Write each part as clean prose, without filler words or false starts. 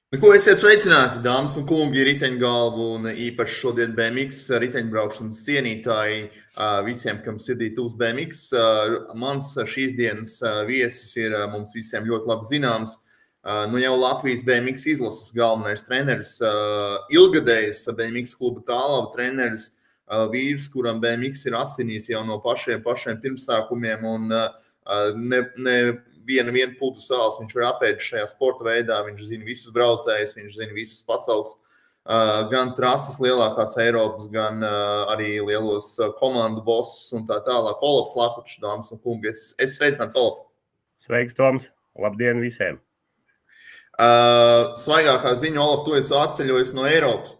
Ko esiet sveicināti, dāmas un kungi, riteņgalvu un īpaši šodien BMX riteņbraukšanas cienītāji visiem, kam sirdī tuvs BMX. Mans šīs dienas viesis ir mums visiem ļoti labi zināms. Nu jau Latvijas BMX izlases galvenais treneris, ilgadējs BMX kluba Tālava treneris, vīrs, kuram BMX ir asinīs jau no pašiem pirmsākumiem un nevienu putu sāls viņš ir apēdis šajā sporta veidā. Viņš zina visus braucējus, viņš zina visas pasaules, gan trases lielākās Eiropas, gan arī lielos komandu bossus un tā tālāk. Olafs Lakučs, dāmas un kungi. Es sveicināts, Olaf. Sveiks, Toms. Labdien visiem. Svaigākā ziņa, Olaf, tu esi atceļojis no Eiropas.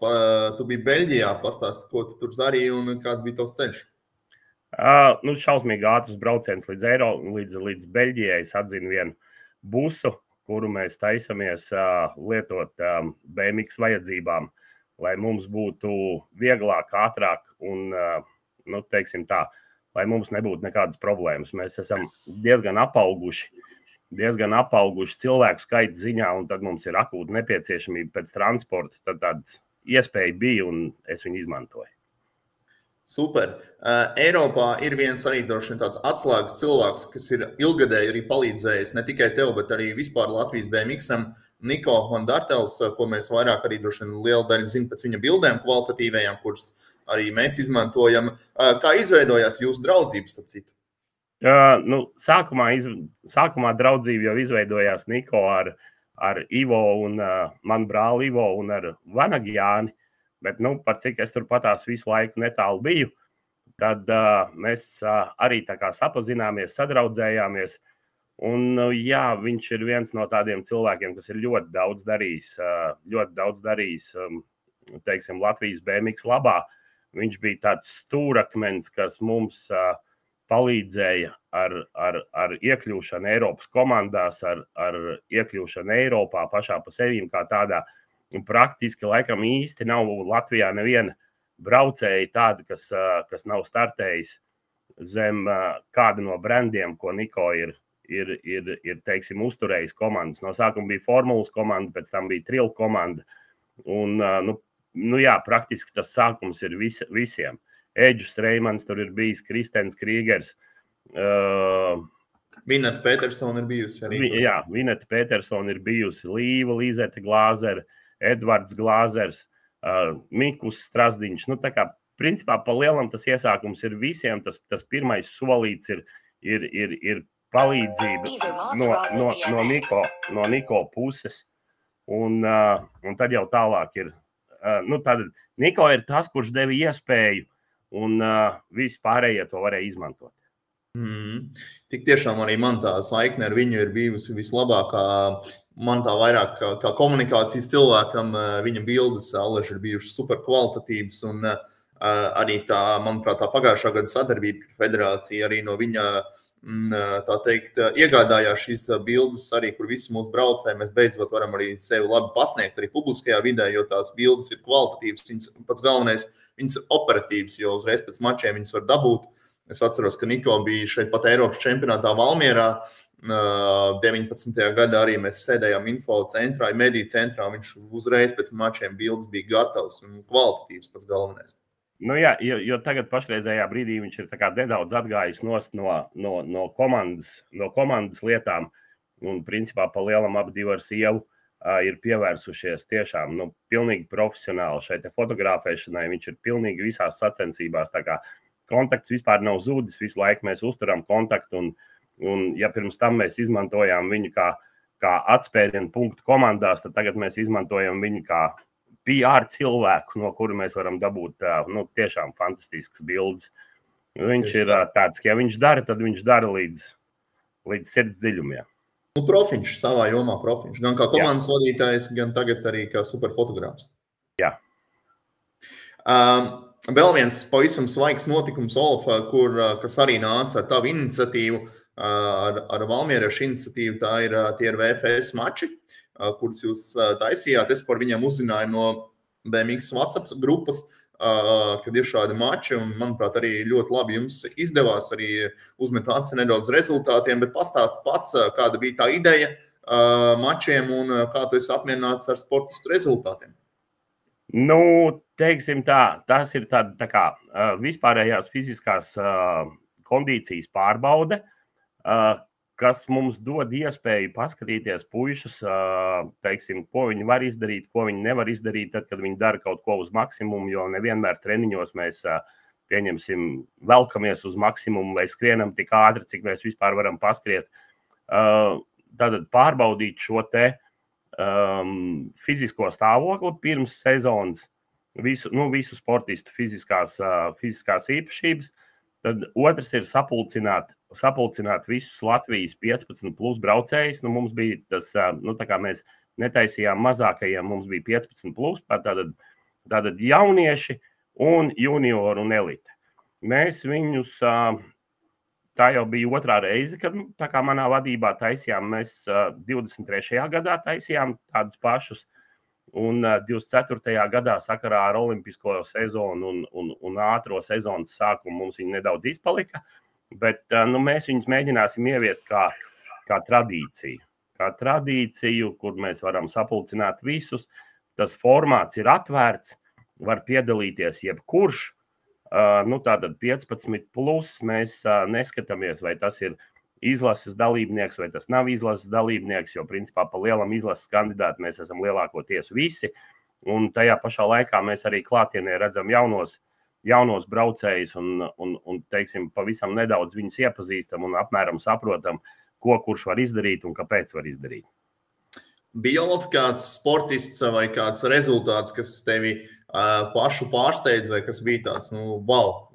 Tu biji Beļģijā, pastāsti, ko tu tur darīji un kāds bija tavs ceļš? Šausmīgi ātrs brauciens līdz Beļģijai. Es atzinu vienu busu, kuru mēs taisamies lietot BMX vajadzībām, lai mums būtu vieglāk, ātrāk un, teiksim tā, lai mums nebūtu nekādas problēmas. Mēs esam diezgan apauguši cilvēku skaita ziņā, un tad mums ir akūta nepieciešamība pēc transporta. Tad tāds iespēja bija, un es viņu izmantoju. Super. Eiropā ir viens arī tāds atslēgas cilvēks, kas ir ilgadēji arī palīdzējis ne tikai tev, bet arī vispār Latvijas BMX-am, Niko Van Dartels, ko mēs vairāk arī droši vien liela daļa zina pēc viņa bildēm kvalitatīvajām, kuras arī mēs izmantojam. Kā izveidojās jūsu draudzības, starp citu? Sākumā draudzība jau izveidojās Niko ar Ivo un manu brāli Ivo un ar Vanagu Jāni. Bet, par cik es tur patās visu laiku netālu biju, tad mēs arī tā kā sapazināmies, sadraudzējāmies. Un, jā, viņš ir viens no tādiem cilvēkiem, kas ir ļoti daudz darījis, teiksim, Latvijas BMX labā. Viņš bija tāds stūrakmens, kas mums palīdzēja ar iekļūšanu Eiropas komandās, ar iekļūšanu Eiropā pašā pa sevīm kā tādā. Un praktiski laikam īsti nav Latvijā neviena braucēja tāda, kas nav startējis zem kāda no brandiem, ko Niko ir teiksim, uzturējis komandas. No sākuma bija formulas komanda, pēc tam bija trill komanda. Un, jā, praktiski tas sākums ir visiem. Eģus Reimans tur ir bijis, Kristens Krīgers. Vineta Petersona ir bijusi arī. Jā, Vineta Petersona ir bijusi, Līva, Līzete Glāzere, Edvards Glāzers, Mikus Strasdiņš. Tā kā, principā, pa lielam tas iesākums ir visiem. Tas pirmais solīts ir palīdzība no Niko puses. Un tad jau tālāk ir. Tad Niko ir tas, kurš deva iespēju, un visi pārējie to varēja izmantot. Tik tiešām arī man tā saikne ar viņu ir bijusi vislabākā. Man tā vairāk kā komunikācijas cilvēkam viņa bildes allaži ir bijušas super kvalitatīvas, un arī tā, manuprāt, tā pagājušā gada sadarbība ar federāciju arī no viņa, tā teikt, iegādājās šīs bildes arī, kur visi mūsu braucēji mēs beidzot varam arī sevi labi pasniegt arī publiskajā vidē, jo tās bildes ir kvalitatīvas, viņas pats galvenais, viņas ir operatīvas, jo uzreiz pēc mačiem viņas var dabūt. Es atceros, ka Niko bija šeit pat Eiropas čempionātā Valmierā. 19. gadā arī mēs sēdējām info centrā, mediju centrā. Viņš uzreiz pēc mačiem bildes bija gatavs un kvalitatīvs pats galvenais. Jā, jo tagad pašreizējā brīdī viņš ir tā kā nedaudz atgājis no komandas lietām. Un principā pa lielam ap divu ar sievu ir pievērsušies tiešām pilnīgi profesionāli šai te fotografēšanai. Viņš ir pilnīgi visās sacensībās. Tā kā kontakts vispār nav zudis, visu laiku mēs uzturam kontaktu, un ja pirms tam mēs izmantojām viņu kā atspērienu punktu komandās, tad tagad mēs izmantojam viņu kā PR cilvēku, no kura mēs varam dabūt tiešām fantastiskas bildes. Viņš ir tāds, ka ja viņš dara, tad viņš dara līdz sirds dziļumiem. Profiņš savā jomā, profiņš. Gan kā komandas vadītājs, gan tagad arī kā superfotogrāfs. Jā. Vēl viens pavisam svaigs notikums, Olaf, kas arī nāca ar tavu iniciatīvu, ar Valmieriešu iniciatīvu, tie ir VFS mači, kurus jūs taisījāt. Es par viņiem uzzināju no BMX WhatsApp grupas, kad ir šādi mači, un, manuprāt, arī ļoti labi jums izdevās arī uzmet aci nedaudz rezultātiem, bet pastāsti pats, kāda bija tā ideja, mačiem un kā tu esi apmierināts ar sportistu rezultātiem? Nu, teiksim tā, tas ir tā kā vispārējās fiziskās kondīcijas pārbaude, kas mums dod iespēju paskatīties puišus, teiksim, ko viņi var izdarīt, ko viņi nevar izdarīt, tad, kad viņi dara kaut ko uz maksimumu, jo nevienmēr treniņos mēs pieņemsim, velkamies uz maksimumu vai skrienam tik ātri, cik mēs vispār varam paskriet. Tātad pārbaudīt šo te fizisko stāvokli pirms sezonas, visu sportistu fiziskās īpašības. Tad otrs ir sapulcināt visus Latvijas 15 plus braucējus. Mums bija tas, tā kā mēs netaisījām mazākajiem, mums bija 15 plus, tātad jaunieši un junioru un elite. Mēs viņus, tā jau bija otrā reize, kad tā kā manā vadībā taisījām, mēs 23. gadā taisījām tādus pašus, un 24. gadā sakarā ar olimpisko sezonu un ātro sezonas sākumu mums viņi nedaudz izpalika, bet mēs viņus mēģināsim ieviest kā tradīciju. Kā tradīciju, kur mēs varam sapulcināt visus. Tas formāts ir atvērts, var piedalīties jebkurš. Tātad 15 plus mēs neskatāmies, vai tas ir izlases dalībnieks, vai tas nav izlases dalībnieks, jo principā pa lielam izlases kandidātu mēs esam lielākoties visi. Un tajā pašā laikā mēs arī klātienē redzam jaunos braucējus un teiksim, pavisam nedaudz viņus iepazīstam un apmēram saprotam, ko kurš var izdarīt un kāpēc var izdarīt. Bija jau kāds sportists vai kāds rezultāts, kas tevi pašu pārsteidz, vai kas bija tāds, wow?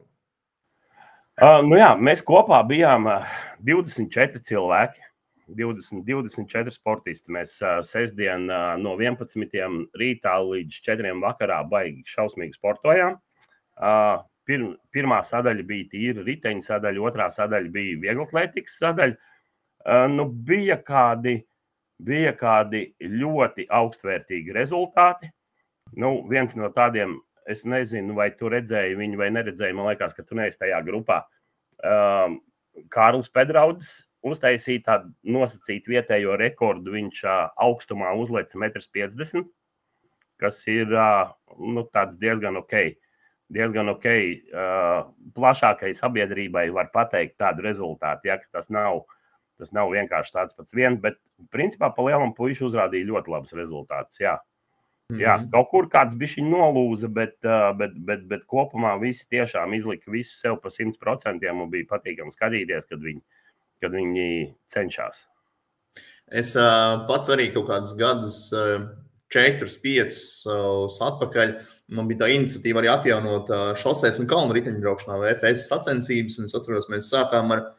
Jā, mēs kopā bijām 24 cilvēki, 24 sportisti. Mēs sestdien no 11 rītā līdz 4 vakarā baigi šausmīgi sportojām. Pirmā sadaļa bija tīra riteņa sadaļa, otrā sadaļa bija vieglatlētikas sadaļa. Bija kādi ļoti augstvērtīgi rezultāti. Viens no tādiem, es nezinu, vai tu redzēji viņu vai neredzēji, man liekas, ka tu neesi tajā grupā. Kārlis Pedraudis uztaisīja tādu nosacītu vietējo rekordu, viņš augstumā uzleca 1,50 m, kas ir tāds diezgan ok. Plašākai sabiedrībai var pateikt tādu rezultātu, ja, ka tas nav vienkārši tāds pats viens, bet principā pa lielam puiši uzrādīja ļoti labus rezultātus, jā. Jā, kaut kur kāds bišķiņ nolūza, bet kopumā visi tiešām izlika visu sev pa 100% un bija patīkami skatīties, kad viņi cenšas. Es pats arī kaut kādus gadus 4-5 atpakaļ, man bija tā iniciatīva arī atjaunot šoseis un kalnu riteņbraukšanā VFS sacensības, un es atceros, mēs sākām ar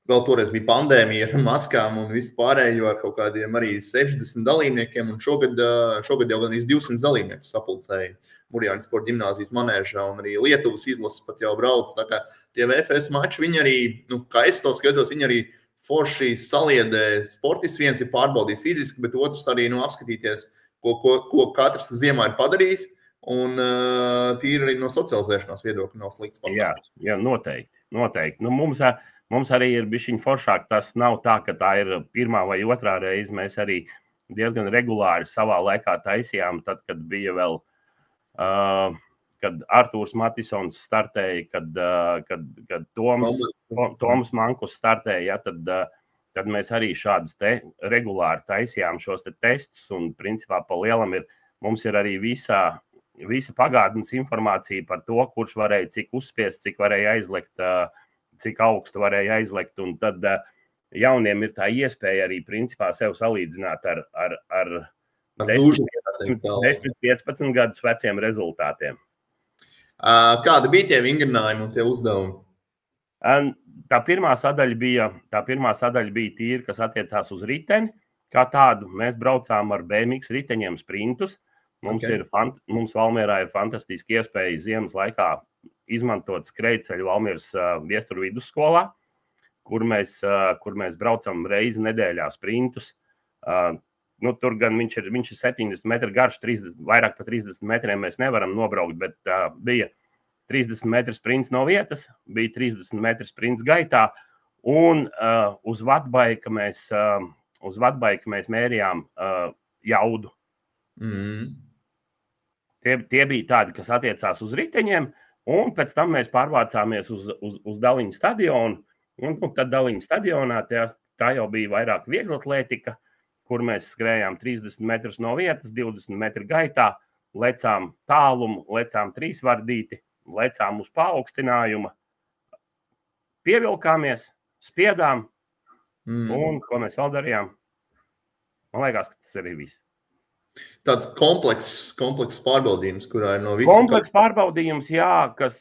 vēl toreiz bija pandēmija ar maskām un visu pārējo ar kaut kādiem arī 60 dalībniekiem, un šogad jau gan 200 dalībnieku sapulcēja Murjāņu sporta ģimnāzijas manēžā, un arī Lietuvas izlases pat jau brauc. Tā kā tie VFS mači, viņi arī, kā es to skatos, viņi arī forši saliedē sportists. Viens ir pārbaudīt fiziski, bet otrs arī apskatīties, ko katrs ziemā ir padarījis, un tīri arī no socializēšanās viedokļa nav slikts pasākums. Jā, noteikti. Mums arī ir bišķiņ foršāk, tas nav tā, ka tā ir pirmā vai otrā reize. Mēs arī diezgan regulāri savā laikā taisījām, tad, kad bija vēl, kad Artūrs Matisons startēja, kad Toms Mankus startēja, tad mēs arī šādus te regulāri taisījām šos te testus, un principā pa lielam mums ir arī visa pagātnes informācija par to, kurš varēja cik uzspiest, cik varēja aizlekt, cik augstu varēja aizlekt, un tad jauniem ir tā iespēja arī principā sev salīdzināt ar 10-15 gadus veciem rezultātiem. Kādi bija tie vingrinājumi un tie uzdevumi? Tā pirmā sadaļa bija tīra, kas attiecās uz riteni, kā tādu. Mēs braucām ar BMX riteņiem sprintus. Mums Valmierā ir fantastiski iespēja ziemas laikā izmantot skrejceļu Valmieras Viesturu vidusskolā, kur mēs braucam reizi nedēļā sprintus. Tur gan viņš ir 70 metri garš, vairāk par 30 metriem mēs nevaram nobraukt, bet bija 30 metru sprints no vietas, bija 30 metru sprints gaitā, un uz vatbaika mēs uz vadbaiku mēs mērījām jaudu. Tie bija tādi, kas attiecās uz riteņiem, un pēc tam mēs pārvācāmies uz Daliņu stadionu, un tad Daliņu stadionā tā jau bija vairāk vieglatlētika, kur mēs skrējām 30 metrus no vietas, 20 metru gaitā, lecām tālumu, lecām trīsvardīti, lecām uz paaugstinājuma, pievilkāmies, spiedām, un ko mēs vēl darījām? Man liekas, ka tas arī viss. Tāds komplekss pārbaudījums, kurā ir no visiem. Komplekss pārbaudījums, jā, kas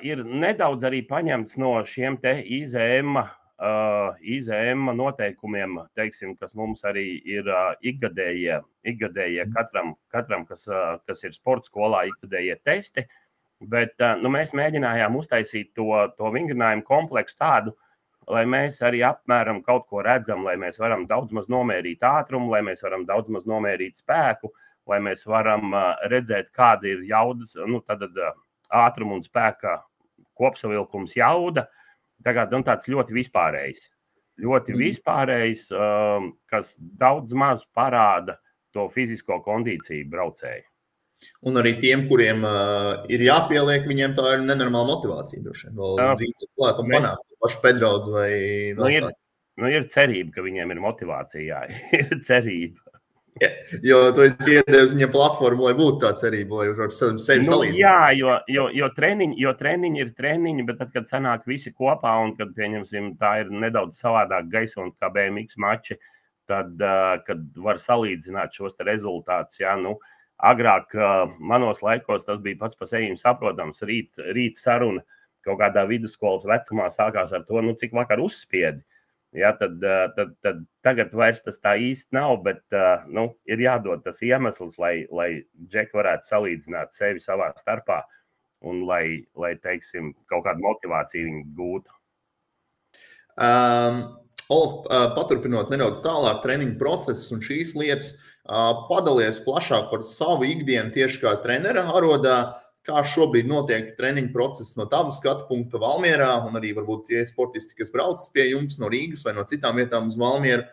ir nedaudz arī paņemts no šiem te IZM noteikumiem, teiksim, kas mums arī ir ikgadējie katram, kas ir sporta skolā, ikgadējie testi, bet mēs mēģinājām uztaisīt to vingrinājumu kompleksu tādu, lai mēs arī apmēram kaut ko redzam, lai mēs varam daudz maz nomērīt ātrumu, lai mēs varam daudz maz nomērīt spēku, lai mēs varam redzēt, kāda ir jaudas, tad ātruma un spēka kopsavilkums jauda. Tagad tāds ļoti vispārējs. Ļoti vispārējs, kas daudz maz parāda to fizisko kondīciju braucēju. Un arī tiem, kuriem ir jāpieliek, viņiem tā ir nenormāla motivācija. Vēl dzīvot klāt un panākt pašu pedraudz vai... Ir cerība, ka viņiem ir motivācija, jā. Ir cerība. Ja, jo tu esi iedevis viņa platformu, lai būtu tā cerība, lai ar sevi salīdzināt. Jā, jo treniņi ir treniņi, bet tad, kad sanāk visi kopā un kad, pieņemsim, tā ir nedaudz savādāk gaisot kā BMX mači, tad, kad var salīdzināt šos te rezultātus, jā, agrāk manos laikos tas bija pats pa sevi saprotams. Rīt saruna kaut kādā vidusskolas vecumā sākās ar to, cik vakar uzspiedi. Ja, tad tagad vairs tas tā īsti nav, bet ir jādod tas iemesls, lai džeki varētu salīdzināt sevi savā starpā un lai teiksim, kaut kādu motivāciju viņi gūtu. Paturpinot nedaudz tālāk treniņu procesus un šīs lietas, padalies plašāk par savu ikdienu tieši kā trenera arodā, kā šobrīd notiek treniņu process no tava skatu punkta Valmierā un arī varbūt tie sportisti, kas brauc pie jums no Rīgas vai no citām vietām uz Valmieru,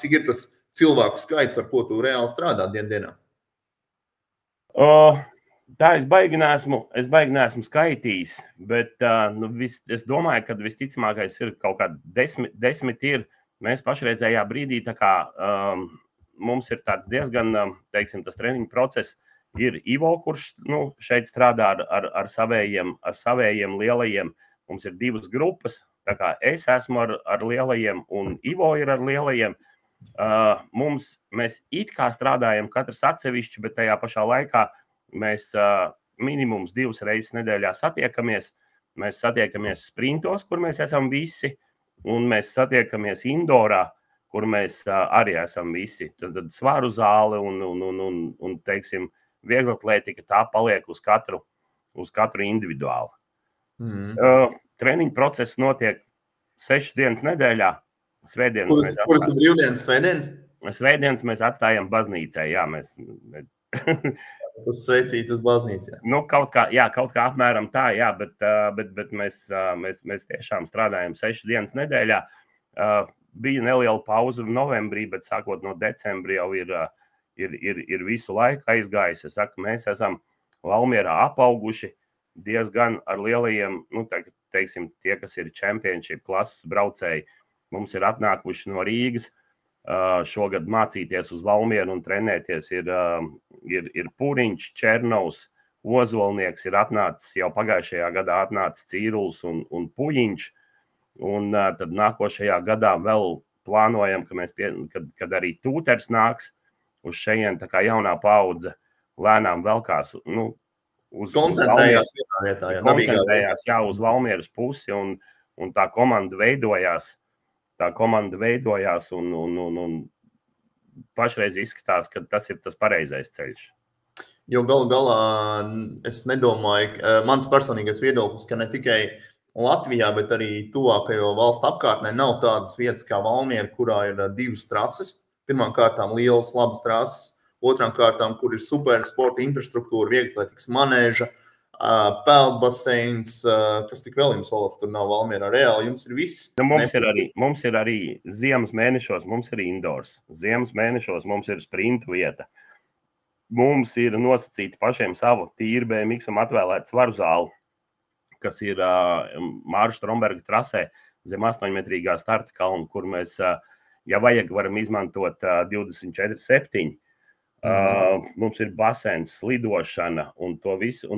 cik ir tas cilvēku skaits, ar ko tu reāli strādā dienā? Tā es baigi neesmu skaitījis, bet es domāju, ka visticamākais ir kaut kādi 10 ir. Mēs pašreizējā brīdī, tā kā mums ir tāds diezgan, teiksim, tas treniņu process, ir Ivo, kurš šeit strādā ar savējiem lielajiem. Mums ir 2 grupas, tā kā es esmu ar lielajiem un Ivo ir ar lielajiem. Mēs it kā strādājam katrs atsevišķi, bet tajā pašā laikā mēs minimums 2 reizes nedēļā satiekamies. Mēs satiekamies sprintos, kur mēs esam visi, un mēs satiekamies indorā, kur mēs arī esam visi. Tad svaru zāle un teiksim, vieglatlētika tā paliek uz katru individuāli. Treniņu process notiek 6 dienas nedēļā. Kuras ir brīvdienas, svētdienas? Svētdienas mēs atstājam baznīcai, jā. Tas sveicīt uz baznīcu. Kaut kā apmēram tā, jā, bet mēs tiešām strādājam 6 dienas nedēļā. Bija neliela pauze novembrī, bet sākot no decembra jau ir visu laiku aizgājis. Es saku, mēs esam Valmierā apauguši diezgan ar lielajiem, teiksim, tie, kas ir championship klases braucēji, mums ir atnākuši no Rīgas. Šogad mācīties uz Valmieru un trenēties ir Puriņš, Černovs, Ozolnieks, ir atnācis jau pagājušajā gadā atnācis Cīruls un Pujiņš. Un tad nākošajā gadā vēl plānojam, kad arī Tūters nāks uz šeien, tā kā jaunā paudze lēnām velkās. Koncentrējās vienā vietā. Koncentrējās, jā, uz Valmieras pusi un tā komanda veidojās. Un pašreiz izskatās, ka tas ir tas pareizais ceļš. Jo galu galā es nedomāju, mans personīgais viedoklis, ka ne tikai Latvijā, bet arī tuvākajo valstu apkārtnē nav tādas vietas kā Valmiera, kurā ir 2 trases. Pirmām kārtām lielas, labas trases, otrām kārtām, kur ir super sporta infrastruktūra, vieglatlētikas manēža, peldbaseins, kas tik vēl jums, Olaf, tur nav Valmierā reāli, jums ir viss. Mums ir arī ziemas mēnešos, mums ir indoors. Ziemas mēnešos mums ir sprintu vieta. Mums ir nosacīti pašiem savu tīri BMX-am atvēlēt svaru zāli, kas ir Māra Stromberga trasē zem 8-metrīgā starta kalna, kur mēs, ja vajag, varam izmantot 24/7. Mums ir basēns, slidošana, un to visu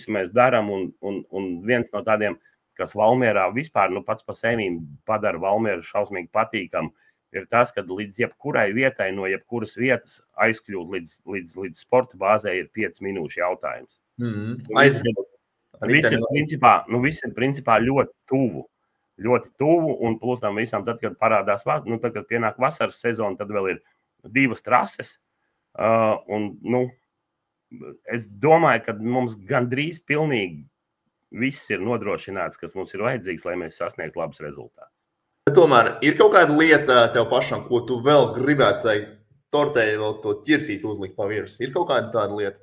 mēs darām. Un viens no tādiem, kas Valmierā vispār pats pa sevi padara Valmieru šausmīgi patīkam, ir tas, ka līdz jebkurai vietai no jebkuras vietas aizkļūt līdz sporta bāzē ir 5 minūšu jautājums. Viss ir principā ļoti tuvu. Ļoti tuvu, un plus tam visam, tad, kad parādās, tad, kad pienāk vasaras sezona, tad vēl ir 2 trases. Es domāju, ka mums gandrīz pilnīgi viss ir nodrošināts, kas mums ir vajadzīgs, lai mēs sasniegtu labus rezultātus. Tomēr ir kaut kāda lieta tev pašam, ko tu vēl gribētu, lai tortē vēl to ķirsīt uzlikt pa virs? Ir kaut kāda tāda lieta?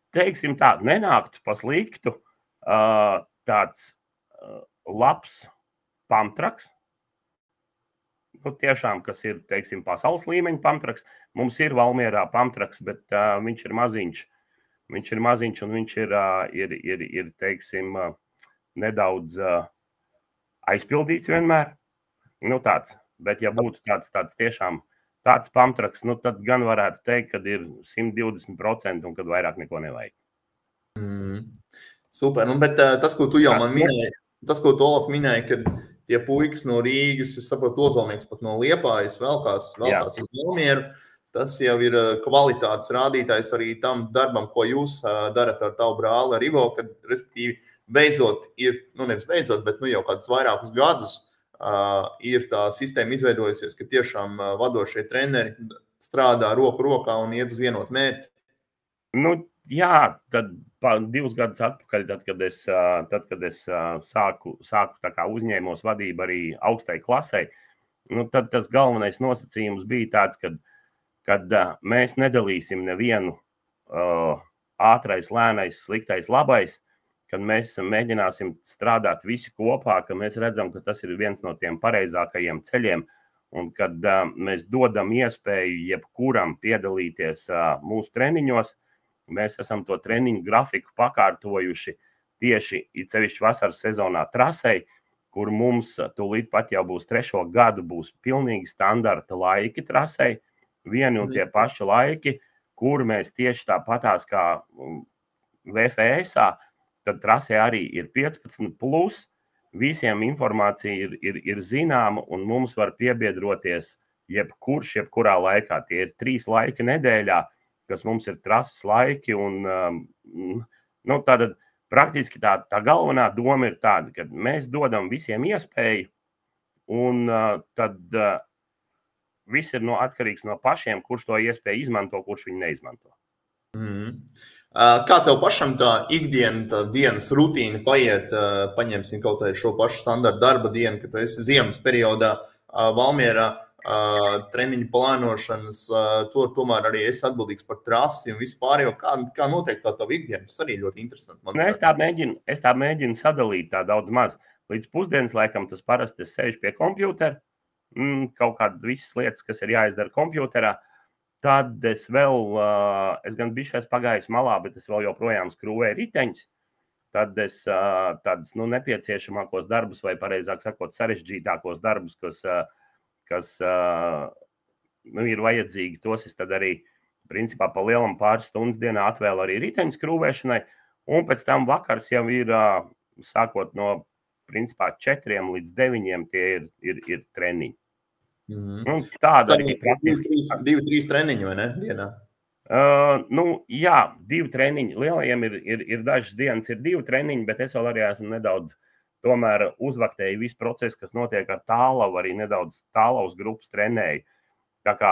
Teiksim tā, nenāktu pa sliktu tāds labs pamtraks. Tiešām, kas ir, teiksim, pasaules līmeņa pamtraks. Mums ir Valmierā pamtraks, bet viņš ir maziņš. Viņš ir maziņš un viņš ir teiksim, nedaudz aizpildīts vienmēr. Tāds. Bet ja būtu tāds tiešām tāds pamtraks, tad gan varētu teikt, kad ir 120% un kad vairāk neko nevajag. Super. Bet tas, ko tu jau man minēji, tas, ko tu, Olaf, minēji, kad tie puikas no Rīgas, es saprotu, Ozolnieks pat no Liepājas velkās uz Valmieru, tas jau ir kvalitātes rādītājs arī tam darbam, ko jūs darat ar tavu brāli, ar Ivo, kad, respektīvi, beidzot ir, nevis beidzot, bet jau kādus vairākus gadus ir tā sistēma izveidojusies, ka tiešām vadošie treneri strādā roku rokā un iet uz vienotu mērķi. Jā, tad 2 gadus atpakaļ, tad, kad es sāku tā kā uzņēmos vadību arī augstai klasei, tad tas galvenais nosacījums bija tāds, kad mēs nedalīsim nevienu ātrais, lēnais, sliktais, labais, kad mēs mēģināsim strādāt visi kopā, ka mēs redzam, ka tas ir viens no tiem pareizākajiem ceļiem, un kad mēs dodam iespēju jebkuram piedalīties mūsu treniņos. Mēs esam to treniņu grafiku pakārtojuši tieši cevišķi vasaras sezonā trasei, kur mums tūlīt pat jau būs 3. gadu, būs pilnīgi standarta laiki trasei, vieni un tie paši laiki, kur mēs tieši tāpatās kā VFS-ā, tad trasē arī ir 15+, visiem informācija ir zināma, un mums var piebiedroties jebkurā laikā. Tie ir 3 laiki nedēļā, kas mums ir trases laiki, un tātad praktiski tā galvenā doma ir tāda, ka mēs dodam visiem iespēju, un tad viss ir atkarīgs no pašiem, kurš to iespēju izmanto, kurš viņu neizmanto. Kā tev pašam tā ikdiena, tā dienas rutīna paiet, paņemsim kaut vai šo pašu standarta darba dienu, kad tu esi ziemas periodā Valmierā, treniņu plānošanas, tomēr arī esi atbildīgs par trasi un vispār, kā notiek tā tava ikdiena, tas arī ļoti interesanti. Es tā mēģinu sadalīt tā daudz maz. Līdz pusdienas laikam tas parasti es sēžu pie kompjutera, kaut kādas visas lietas, kas ir jāizdara kompjuterā. Tad es gan bišķi pagājis malā, bet es vēl joprojām skrūvēju riteņus. Tad es tādus nepieciešamākos darbus, vai pareizāk sakot, sarežģītākos darbus, kas ir vajadzīgi, tos es tad arī principā pa lielam pāris stundas dienā atvēlu arī riteņu skrūvēšanai. Un pēc tam vakars jau ir, sākot no principā 4 līdz 9, tie ir treniņi. Tāda arī praktiski. 2-3 treniņi, vai ne, dienā? Jā, 2 treniņi. Lielajiem ir dažas dienas, ir 2 treniņi, bet es vēl arī esmu nedaudz tomēr uzvaktēju visu procesu, kas notiek ar tālavu, arī nedaudz tālavas grupas trenēju. Tā kā,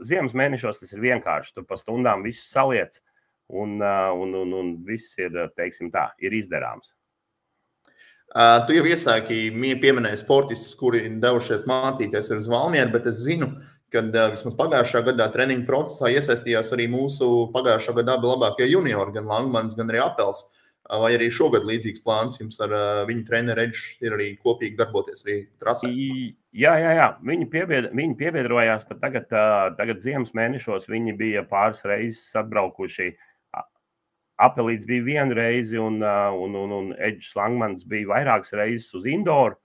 ziemas mēnešos tas ir vienkārši, tu pa stundām visu saliec un viss ir, teiksim tā, ir izdarāms. Tu jau iesāki pieminēji sportistus, kuri devušies mācīties uz Valmieru, bet es zinu, kad vismaz pagājušā gadā treniņu procesā iesaistījās arī mūsu pagājušā gada abi labākie juniori, gan Langmans, gan arī Apels. Vai arī šogad līdzīgs plāns jums ar viņu treneru Edžu ir arī kopīgi darboties arī trasē? Jā. Viņi piebiedrojās, pat tagad ziemas mēnešos viņi bija pāris reizes atbraukuši. Apelīts bija vienu reizi un Edžs Langmans bija vairākas reizes uz indoru.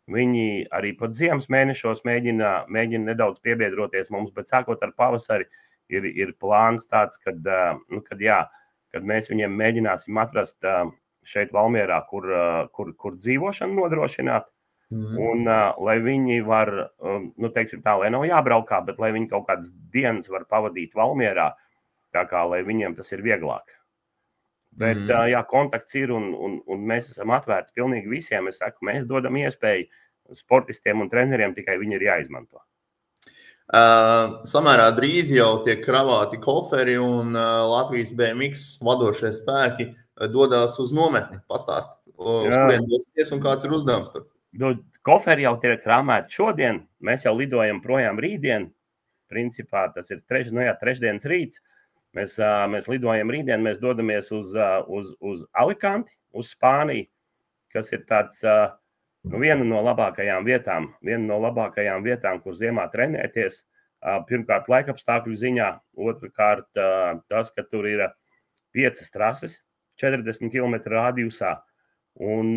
Viņi arī pat ziemas mēnešos mēģina nedaudz piebiedroties mums, bet sākot ar pavasari ir plāns tāds, kad mēs viņiem mēģināsim atrast šeit Valmierā, kur dzīvošanu nodrošināt. Un lai viņi var, teiksim tā, lai nav jābraukā, bet lai viņi kaut kādas dienas var pavadīt Valmierā, tā kā, lai viņiem tas ir vieglāk. Bet, kontakts ir un mēs esam atvērti pilnīgi visiem. Es saku, mēs dodam iespēju sportistiem un treneriem, tikai viņi ir jāizmanto. Samērā drīz jau tiek kravāti koferi un Latvijas BMX vadošie spēki dodās uz nometni. Pastāstīt, uz kurien dosties un kāds ir uzdevums tur? Koferi jau tiek krāmēti šodien, mēs jau lidojam projām rītdien. Principā tas ir trešdienas rīts. Mēs lidojam rītdien, mēs dodamies uz Alicanti, uz Spāniju, kas ir tāds viena no labākajām vietām, kur ziemā trenēties. Pirmkārt, laikapstākļu ziņā, otrkārt, tas, ka tur ir 5 trases, 40 km rādījusā, un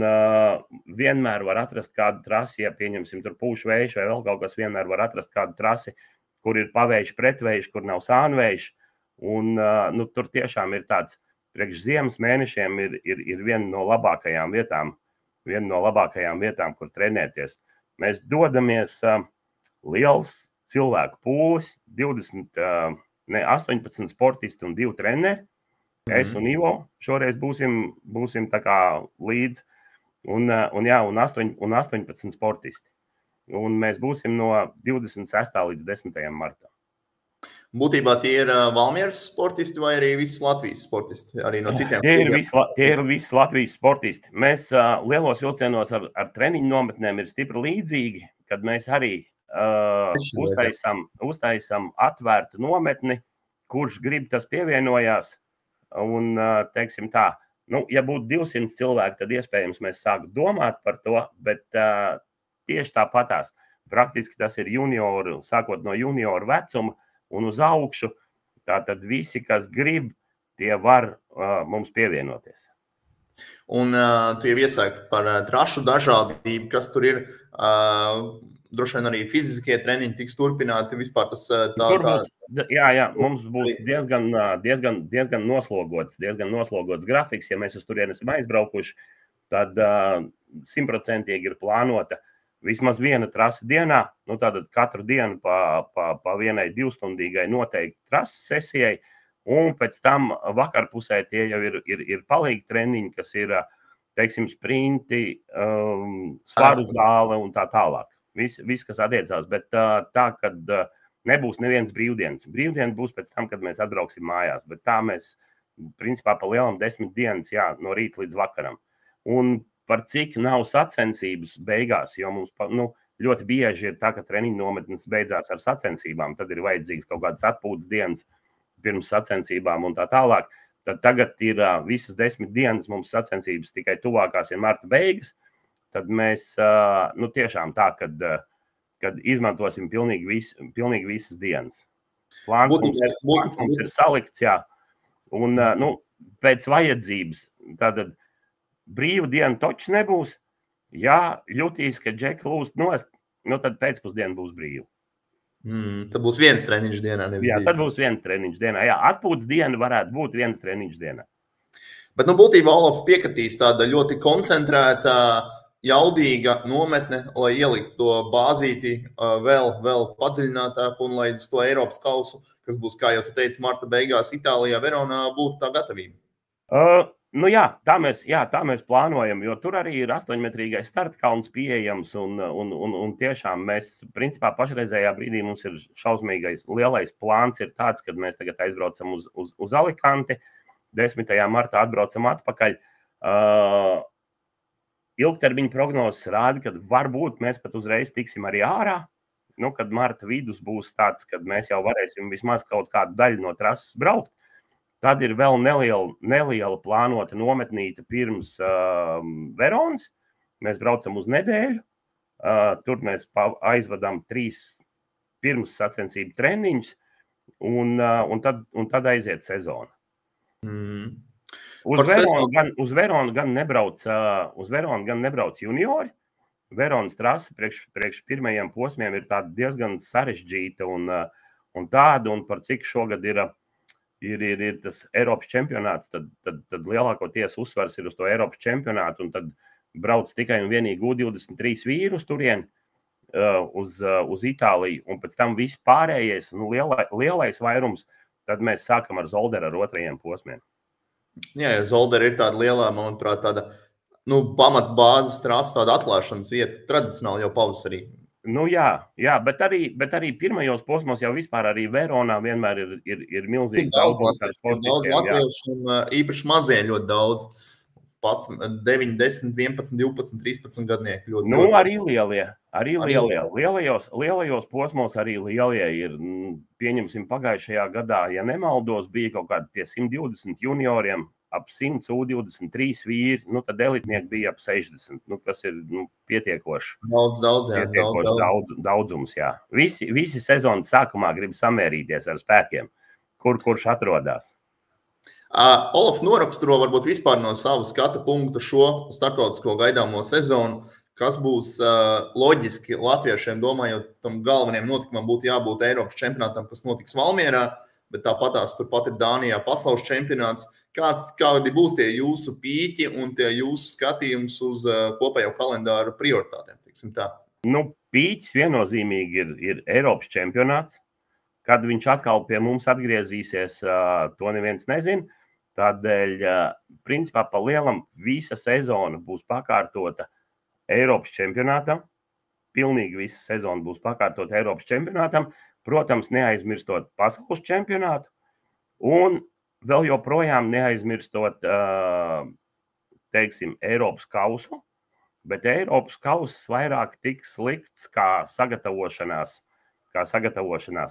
vienmēr var atrast kādu trasi, ja pieņemsim tur pūš vējš vai vēl kaut kas, vienmēr var atrast kādu trasi, kur ir pavējš, pretvējš, kur nav sānvējš. Un tur tiešām ir tāds, priekš ziemas mēnešiem ir viena no labākajām vietām, kur trenēties. Mēs dodamies liels cilvēku pūlis, 18 sportisti un 2 treneri. Es un Ivo šoreiz būsim tā kā līdz, un 18 sportisti. Un mēs būsim no 26. līdz 10. martā. Būtībā tie ir Valmieras sportisti vai arī visi Latvijas sportisti? Arī no citiem tie ir visi Latvijas sportisti. Mēs lielos vilcienos ar treniņu nometnēm ir stipri līdzīgi, kad mēs arī uztaisam atvērtu nometni, kurš grib tas pievienojās. Un, teiksim tā, ja būtu 200 cilvēki, tad iespējams mēs sāktu domāt par to, bet tieši tāpatās. Praktiski tas ir junioru, sākot no junioru vecuma, un uz augšu, tātad visi, kas grib, tie var mums pievienoties. Un tu jau iesāki par trašu dažādību, kas tur ir. Droši vien arī fiziskie treniņi tiks turpināti. Vispār tas Jā, mums būs diezgan noslogots grafiks. Ja mēs uz turieni esam aizbraukuši, tad 100% ir plānota vismaz viena trasa dienā, tātad katru dienu pa vienai 2-stundīgai noteikti trases sesijai, un pēc tam vakarpusē tie jau ir palīgi treniņi, kas ir, teiksim, sprinti, svaru zāle un tā tālāk. Viss, kas attiecās, bet tā, kad nebūs nevienas brīvdienas. Brīvdiena būs pēc tam, kad mēs atbrauksim mājās, bet tā mēs, principā, pa lielam 10 dienas, no rīta līdz vakaram. Un par cik nav sacensības beigās, jo mums ļoti bieži ir tā, ka treniņu nometnes beidzās ar sacensībām, tad ir vajadzīgs kaut kādas atpūtas dienas pirms sacensībām un tā tālāk. Tad tagad ir visas 10 dienas mums sacensības, tikai tuvākās ir marta beigas. Tad mēs tiešām tā, kad izmantosim pilnīgi visas dienas. Plāns mums ir salikts, jā. Un pēc vajadzības, tātad brīvu dienu točs nebūs. Ja jutīs, ka džeki lūst nost, tad pēcpusdiena būs brīva. Tad būs viens treniņš dienā, nevis divi. Jā, tad būs viens treniņš dienā. Jā, atpūtas diena varētu būt viens treniņš dienā. Bet, būtībā Olaf piekritīs tāda ļoti koncentrēta, jaudīga nometne, lai ieliktu to bāzīti vēl padziļinātāk un lai to Eiropas kausu, kas būs, kā jau tu teici, marta beigās Itālijā, Veronā, būtu tā gatavība. Tā mēs plānojam, jo tur arī ir 8-metrīgais startkalns pieejams un tiešām mēs, principā, pašreizējā brīdī mums ir šausmīgais lielais plāns ir tāds, kad mēs tagad aizbraucam uz Alicanti, 10. martā atbraucam atpakaļ. Ilgtermiņa prognozes rāda, ka varbūt mēs pat uzreiz tiksim arī ārā. kad marta vidus būs tāds, kad mēs jau varēsim vismaz kaut kādu daļu no trases braukt. Tad ir vēl neliela plānota nometnīte pirms Veronas. Mēs braucam uz nedēļu. Tur mēs aizvadām 3 pirms sacensību treniņus, un tad aiziet sezona. Uz Veronu gan nebrauc juniori. Veronas trase priekš pirmajiem posmiem ir tāda diezgan sarežģīta un tāda, un par cik šogad ir tas Eiropas čempionāts, tad lielākoties uzsvars ir uz to Eiropas čempionātu, un tad brauc tikai un vienīgi U23 vīri uz turien, uz Itāliju, un pēc tam viss pārējais, lielais vairums, tad mēs sākam ar Zolderu ar 2. posmiem. Jā, Zoldera ir tāda lielā, manuprāt, tāda pamatbāzes trasa, tāda atklāšanas vieta, tradicionāli jau pavasarī. Jā, bet arī pirmajos posmos jau vispār arī Veronā vienmēr ir milzīgs daudzums ar sportistiem. Daudz latviešu un īpaši mazie ļoti daudz. 9, 10, 11, 12, 13 gadnieki ļoti. Arī lielie. Lielajos posmos arī lielie ir. Pieņemsim, pagājušajā gadā, ja nemaldos, bija kaut kādi pie 120 junioriem, ap 100 U23 vīri, tad elitnieki bija ap 60, kas ir pietiekoši. Daudzums, jā. Visi sezonas sākumā grib samērīties ar spēkiem, kurš atrodas. Olaf noraksturo varbūt vispār no sava skata punkta šo starptautisko gaidāmo sezonu, kas būs loģiski latviešiem, domājot, tam galvenajam notikumam būtu jābūt Eiropas čempionātam, kas notiks Valmierā, bet tāpatās turpat ir Dānijā pasaules čempionāts. Kādi būs tie jūsu pīķi un tie jūsu skatījums uz kopējo kalendāru prioritātēm, teiksim tā? Pīķis viennozīmīgi ir Eiropas čempionāts. Kad viņš atkal pie mums atgriezīsies, to neviens nezina. Tādēļ, principā, pa lielam visa sezona būs pakārtota Eiropas čempionātam. Pilnīgi visa sezona būs pakārtota Eiropas čempionātam. Protams, neaizmirstot pasaules čempionātu. Un vēl joprojām neaizmirstot, teiksim, Eiropas kausu. Bet Eiropas kauss vairāk tiks likts kā sagatavošanās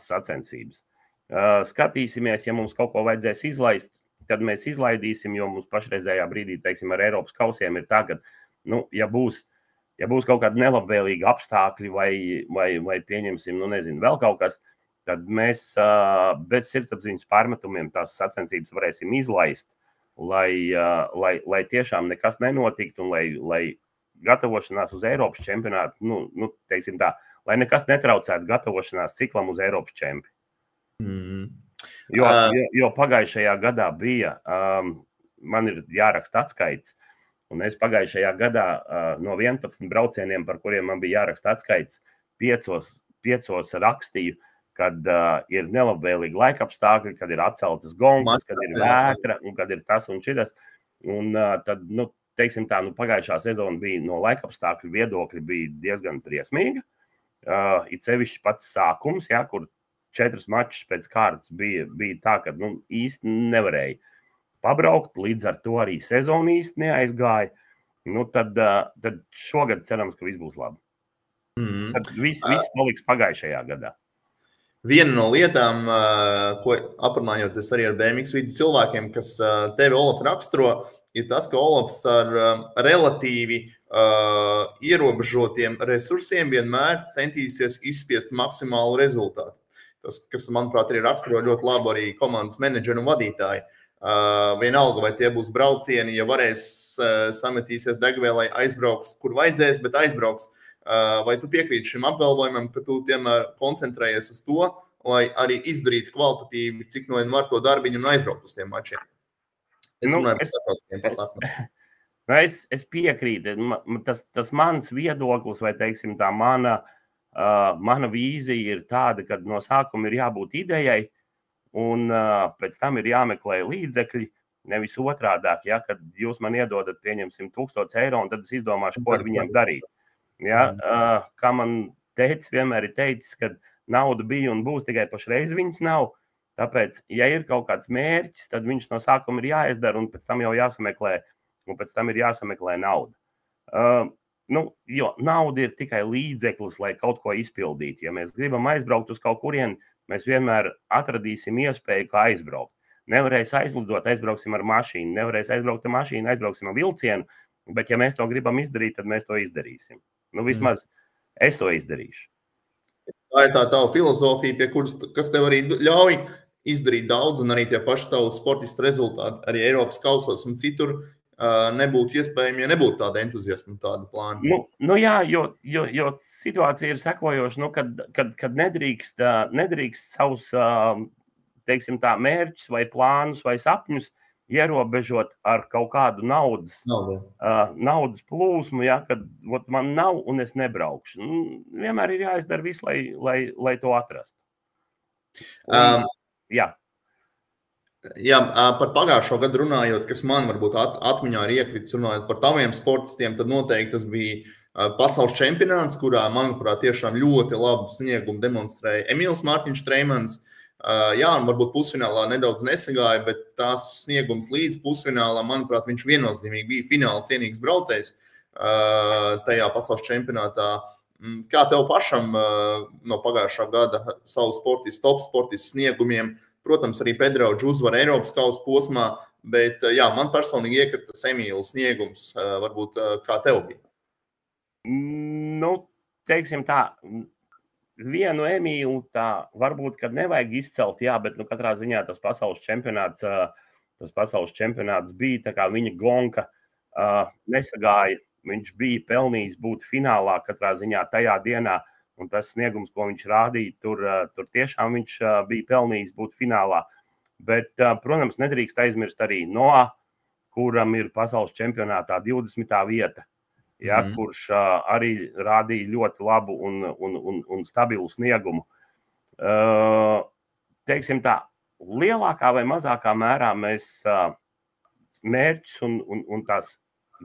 sacensības. Skatīsimies, ja mums kaut ko vajadzēs izlaist, tad mēs izlaidīsim, jo mums pašreizējā brīdī, teiksim, ar Eiropas kausiem ir tā, ka, ja būs kaut kādi nelabvēlīgi apstākļi vai pieņemsim, vēl kaut kas, tad mēs bez sirdsapziņas pārmetumiem tās sacensības varēsim izlaist, lai tiešām nekas nenotiktu un lai gatavošanās uz Eiropas čempionātu, teiksim tā, lai nekas netraucētu gatavošanās ciklam uz Eiropas čempi. Jo pagājušajā gadā bija, man ir jāraksta atskaits, un es pagājušajā gadā no 11 braucieniem, par kuriem man bija jāraksta atskaits, 5 rakstīju, kad ir nelabvēlīgi laikapstākļi, kad ir atceltas gongas, kad ir vētra un kad ir tas un šitas. Un tad, teiksim tā, pagājušā sezona bija no laikapstākļu viedokļa bija diezgan briesmīga. It sevišķi pats sākums, kur 4 mačus pēc kārtas bija tā, ka īsti nevarēja pabraukt, līdz ar to arī sezonu īsti neaizgāja. Tad šogad cerams, ka viss būs labi. Tad viss paliks pagājušajā gadā. Viena no lietām, ko aprunājoties arī ar BMX vidu cilvēkiem, kas tevi, Olaf, raksturo, ir tas, ka Olafs ar relatīvi ierobežotiem resursiem vienmēr centīsies izspiest maksimālu rezultātu. Tas, kas, manuprāt, arī raksturo ļoti labu arī komandas menedžeri un vadītāji. Vienalga, vai tie būs braucieni, ja varēs sametīsies degvielai, aizbrauks, kur vajadzēs, bet aizbrauks. Vai tu piekrīti šim apgalvojumam, ka tu vienmēr koncentrējies uz to, lai arī izdarītu kvalitatīvi, cik no vien var to darbiņu un aizbraukt uz tiem mačiem? Es runāju par starptautiskiem pasākumiem. Es piekrītu. Tas mans viedoklis vai, teiksim, tā mana vīzija ir tāda, ka no sākuma ir jābūt idejai un pēc tam ir jāmeklē līdzekļi, nevis otrādāk, kad jūs man iedodat, pieņemsim, 1000 eiro un tad es izdomāšu, ko ar viņiem darīt. Kā man teicis, vienmēr ir teicis, ka nauda bija un būs, tikai pašreiz viņas nav. Tāpēc, ja ir kaut kāds mērķis, tad viņš no sākuma ir jāizdara un pēc tam jau jāsameklē nauda. Jo nauda ir tikai līdzeklis, lai kaut ko izpildītu. Ja mēs gribam aizbraukt uz kaut kurieni, mēs vienmēr atradīsim iespēju, kā aizbraukt. Nevarēs aizlidot, aizbrauksim ar mašīnu. Nevarēs aizbraukt ar mašīnu, aizbrauksim ar vilcienu. Bet, ja mēs to gribam izdarīt, tad mēs to izdarīsim. Vismaz es to izdarīšu. Tā ir tā tava filozofija, pie kuras, kas tev arī ļauj izdarīt daudz, un arī tie paši tavu sportistu rezultāti, arī Eiropas kausos un citur nebūtu iespējami, ja nebūtu tāda entuziasma, tāda plāna. Jā, jo situācija ir sekojoša, kad nedrīkst savus, teiksim tā, mērķus vai plānus vai sapņus ierobežot ar kaut kādu naudas plūsmu, ja, kad man nav un es nebraukšu. Vienmēr ir jāizdara viss, lai to atrastu. Jā, par pagājušo gadu runājot, kas man varbūt atmiņā ir iekrits, runājot par taviem sportistiem, tad noteikti tas bija pasaules čempionāts, kurā, manuprāt, tiešām ļoti labu sniegumu demonstrēja Emīls Mārtiņš Treimans. Jā, varbūt pusfinālā nedaudz nesagāja, bet tās sniegums līdz pusfinālā, manuprāt, viņš viennozīmīgi bija fināla cienīgs braucējs tajā pasaules čempionātā. Kā tev pašam no pagājušā gada savu top sportistu sniegumiem? Protams, arī Pedraudža uzvara Eiropas kausa posmā, bet jā, man personīgi iekrita Emīla sniegums. Varbūt kā tev bija? Teiksim tā, vienu Emīlu tā varbūt, kad nevajag izcelt, jā, bet katrā ziņā tas pasaules čempionāts bija, tā kā viņa gonka nesagāja, viņš bija pelnījis būt finālā katrā ziņā tajā dienā. Un tas sniegums, ko viņš rādīja, tur tiešām viņš bija pelnījis būt finālā. Bet, protams, nedrīkst aizmirst arī Noa, kuram ir pasaules čempionātā 20. vieta, ja, kurš arī rādīja ļoti labu un stabilu sniegumu. Teiksim tā, lielākā vai mazākā mērā mēs mērķus un tās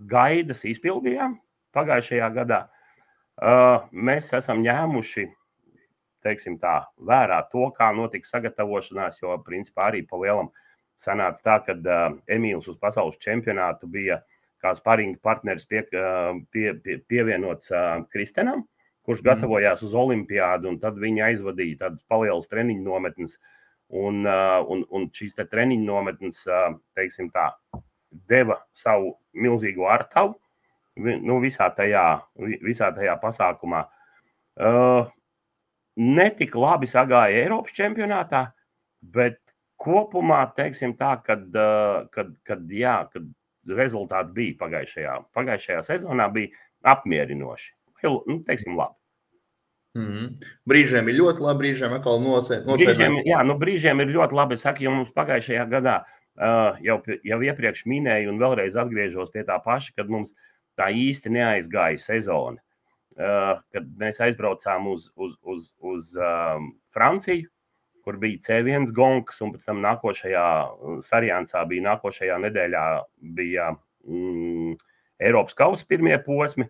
gaidas izpildījām pagājušajā gadā. Mēs esam ņēmuši, teiksim tā, vērā to, kā notika sagatavošanās, jo principā arī pa lielam sanāca tā, kad Emīls uz pasaules čempionātu bija kā sparinga partneris pievienots Kristenam, kurš gatavojās uz olimpiādu, un tad viņi aizvadīja tādas palielas treniņu nometnes, un šīs te treniņu nometnes, teiksim tā, deva savu milzīgo artavu, visā tajā pasākumā. Netik labi sagāja Eiropas čempionātā, bet kopumā, teiksim tā, kad rezultāti bija pagājušajā sezonā bija apmierinoši. Teiksim labi. Brīžiem ir ļoti labi, brīžiem atkal nosēdinās. Jā, brīžiem ir ļoti labi. Es saku, jo mums pagājušajā gadā jau iepriekš minēju un vēlreiz atgriežos pie tā paša, kad mums tā īsti neaizgāja sezona, kad mēs aizbraucām uz Franciju, kur bija C1 gonkas, un pēc tam nākošajā sarjansā nākošajā nedēļā bija Eiropas kausa pirmie posmi.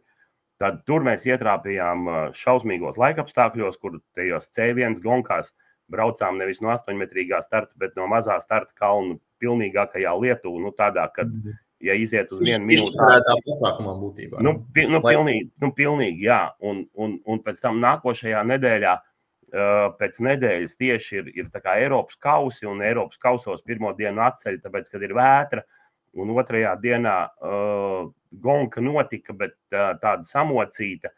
Tad tur mēs ietrāpījām šausmīgos laikapstākļos, kur tajos C1 gonkās braucām nevis no 8-metrīgā starta, bet no mazā starta kalnu pilnīgākajā Lietuvā, tādā, kad ja iziet uz 1 minūti. Izšķirētā pasākumā būtībā. Pilnīgi, jā. Un pēc tam nākošajā nedēļā, pēc nedēļas tieši ir tā kā Eiropas kausi, un Eiropas kausos pirmo dienu atceļ, tāpēc, kad ir vētra, un otrajā dienā gonka notika, bet tāda samocīta.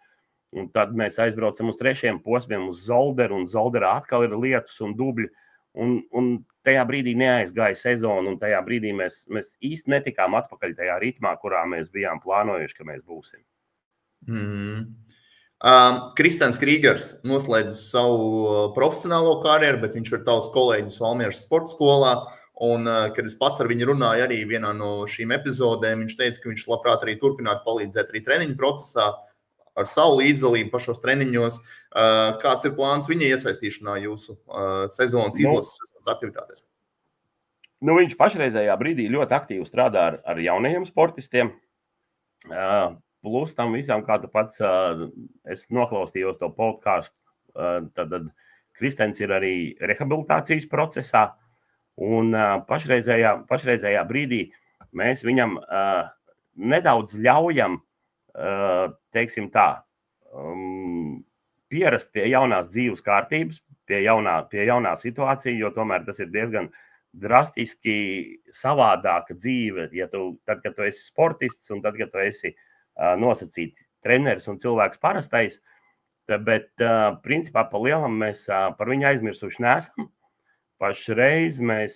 Un tad mēs aizbraucam uz 3. posmiem uz Zolderu, un Zolderā atkal ir lietus un dubļi. Un tajā brīdī neaizgāja sezona, un tajā brīdī mēs īsti netikām atpakaļ tajā ritmā, kurā mēs bijām plānojuši, ka mēs būsim. Kristens Krīgers noslēdz savu profesionālo karjeru, bet viņš ir tavs kolēģis Valmieras sporta skolā. Un, kad es pats ar viņu runāju arī vienā no šīm epizodēm, viņš teica, ka viņš labprāt arī turpinātu palīdzēt arī treniņu procesā ar savu līdzdalību pašos treniņos. Kāds ir plāns viņa iesaistīšanā jūsu sezonas izlases aktivitātēs? Viņš pašreizējā brīdī ļoti aktīvi strādā ar jaunajiem sportistiem. Plus tam visam, kā tu pats, es noklausījos to podcastu, tad Kristens ir arī rehabilitācijas procesā. Un pašreizējā brīdī mēs viņam nedaudz ļaujam teiksim tā, pierast pie jaunās dzīves kārtības, pie jaunā situācija, jo tomēr tas ir diezgan drastiski savādāka dzīve, tad, kad tu esi sportists un tad, kad tu esi nosacīti treneris un cilvēks parastais, bet principā pa lielam mēs par viņu aizmirsuši neesam. Pašreiz mēs,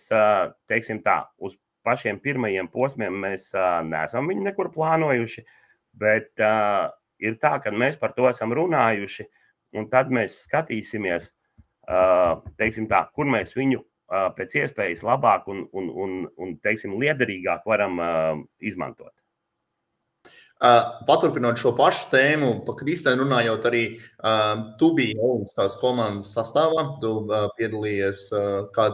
teiksim tā, uz pašiem pirmajiem posmiem mēs neesam viņu nekur plānojuši, bet ir tā, ka mēs par to esam runājuši, un tad mēs skatīsimies, teiksim tā, kur mēs viņu pēc iespējas labāk un teiksim, liederīgāk varam izmantot. Paturpinot šo pašu tēmu, pa Kristēnu runājot arī, tu biji Olimpiskās komandas sastāvā, tu piedalījies kā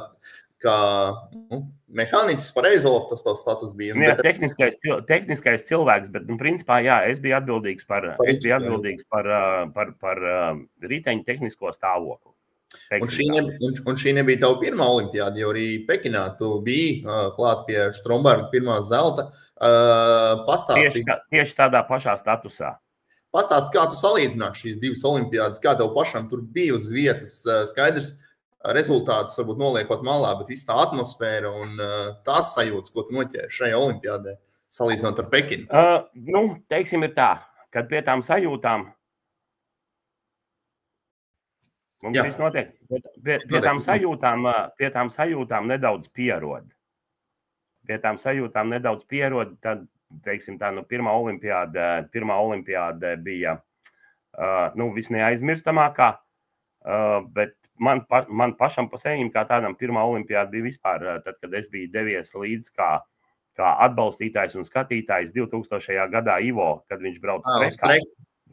mehāniķis, pareizi, Olaf, tas tavs status bija. Jā, tehniskais cilvēks, bet, principā, jā, es biju atbildīgs par riteņu tehnisko stāvokli. Un šī nebija tava pirmā olimpiāda, jo arī Pekinā tu biji klāt pie Stromberga pirmā zelta. Tieši tādā pašā statusā. Pastāsti, kā tu salīdzināsi šīs divas olimpiādas, kā tev pašam tur bija uz vietas, skaidrs rezultātus varbūt noliekot malā, bet viss tā atmosfēra un tās sajūtas, ko tu noķēri šajā olimpiādē, salīdzinot ar Pekinu? Teiksim ir tā, kad pie tām sajūtām mums viss notiek. Pie tām sajūtām nedaudz pierod. Tad, teiksim tā, pirmā olimpiāde bija visneaizmirstamākā, bet man pašam pa sevis kā tādam pirmā olimpiāda bija vispār, tad, kad es biju devies līdz kā atbalstītājs un skatītājs 2000. Gadā Ivo, kad viņš brauca strekā.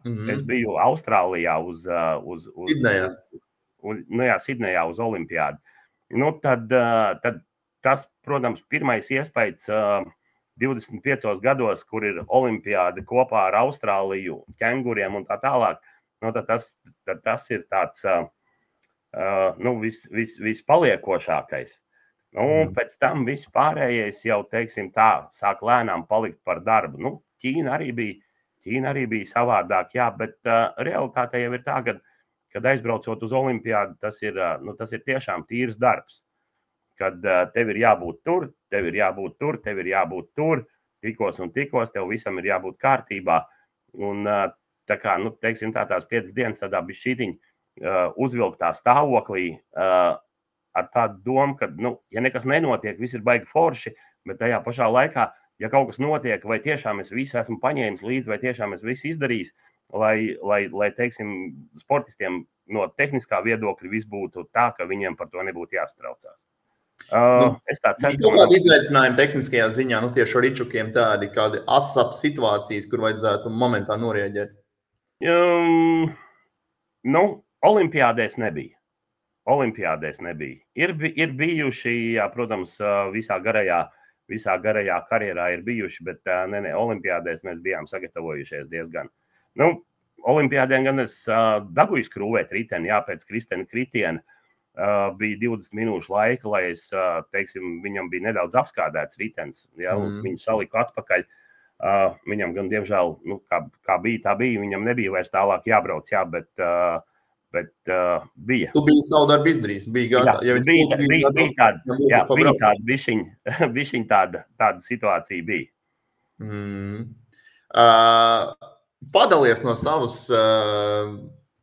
Es biju Austrālijā Sidnejā uz olimpiādu. Tad tas, protams, pirmais iespējas 25 gados, kur ir olimpiāde kopā ar Austrāliju, ķenguriem un tā tālāk, tad tas ir tāds vispaliekošākais. Pēc tam viss pārējais jau, teiksim tā, sāk lēnām palikt par darbu. Ķīna arī bija savādāk, jā, bet realitāte jau ir tā, kad aizbraucot uz olimpiādu, tas ir tiešām tīrs darbs. Kad tev ir jābūt tur, tev ir jābūt tur, tikos, tev visam ir jābūt kārtībā. Un tā kā, teiksim tā, tās 5 dienas tādā bišķītiņa uzvilktā stāvoklī ar tādu domu, ka, ja nekas nenotiek, viss ir baigi forši, bet tajā pašā laikā, ja kaut kas notiek, vai tiešām es visu esmu paņēmis līdzi, vai tiešām es visu izdarījis, lai teiksim, sportistiem no tehniskā viedokļa viss būtu tā, ka viņiem par to nebūtu jāstraucās. Es tā ceru, ka kādi izaicinājumi tehniskajā ziņā, tieši ar ričukiem tādi, kādi asap situācijas, kur vajadzētu momentā norēģēt? Olimpiādēs nebija. Ir bijuši, jā, protams, visā garajā karjerā ir bijuši, bet olimpiādēs mēs bijām sagatavojušies diezgan. Olimpiādēm gan es dabūju skrūvēt riteni, jā, pēc Kristēna kritiena. Bija 20 minūšu laika, lai es, teiksim, viņam bija nedaudz apskādēts ritens, ja, viņu saliku atpakaļ. Viņam gan, diemžēl, kā bija, tā bija, viņam nebija vairs tālāk jābrauc, jā, bet bija. Tu biji savu darbu izdarījis, bija gatavi. Bija tāda bišķiņ tāda situācija bija. Padalies no savas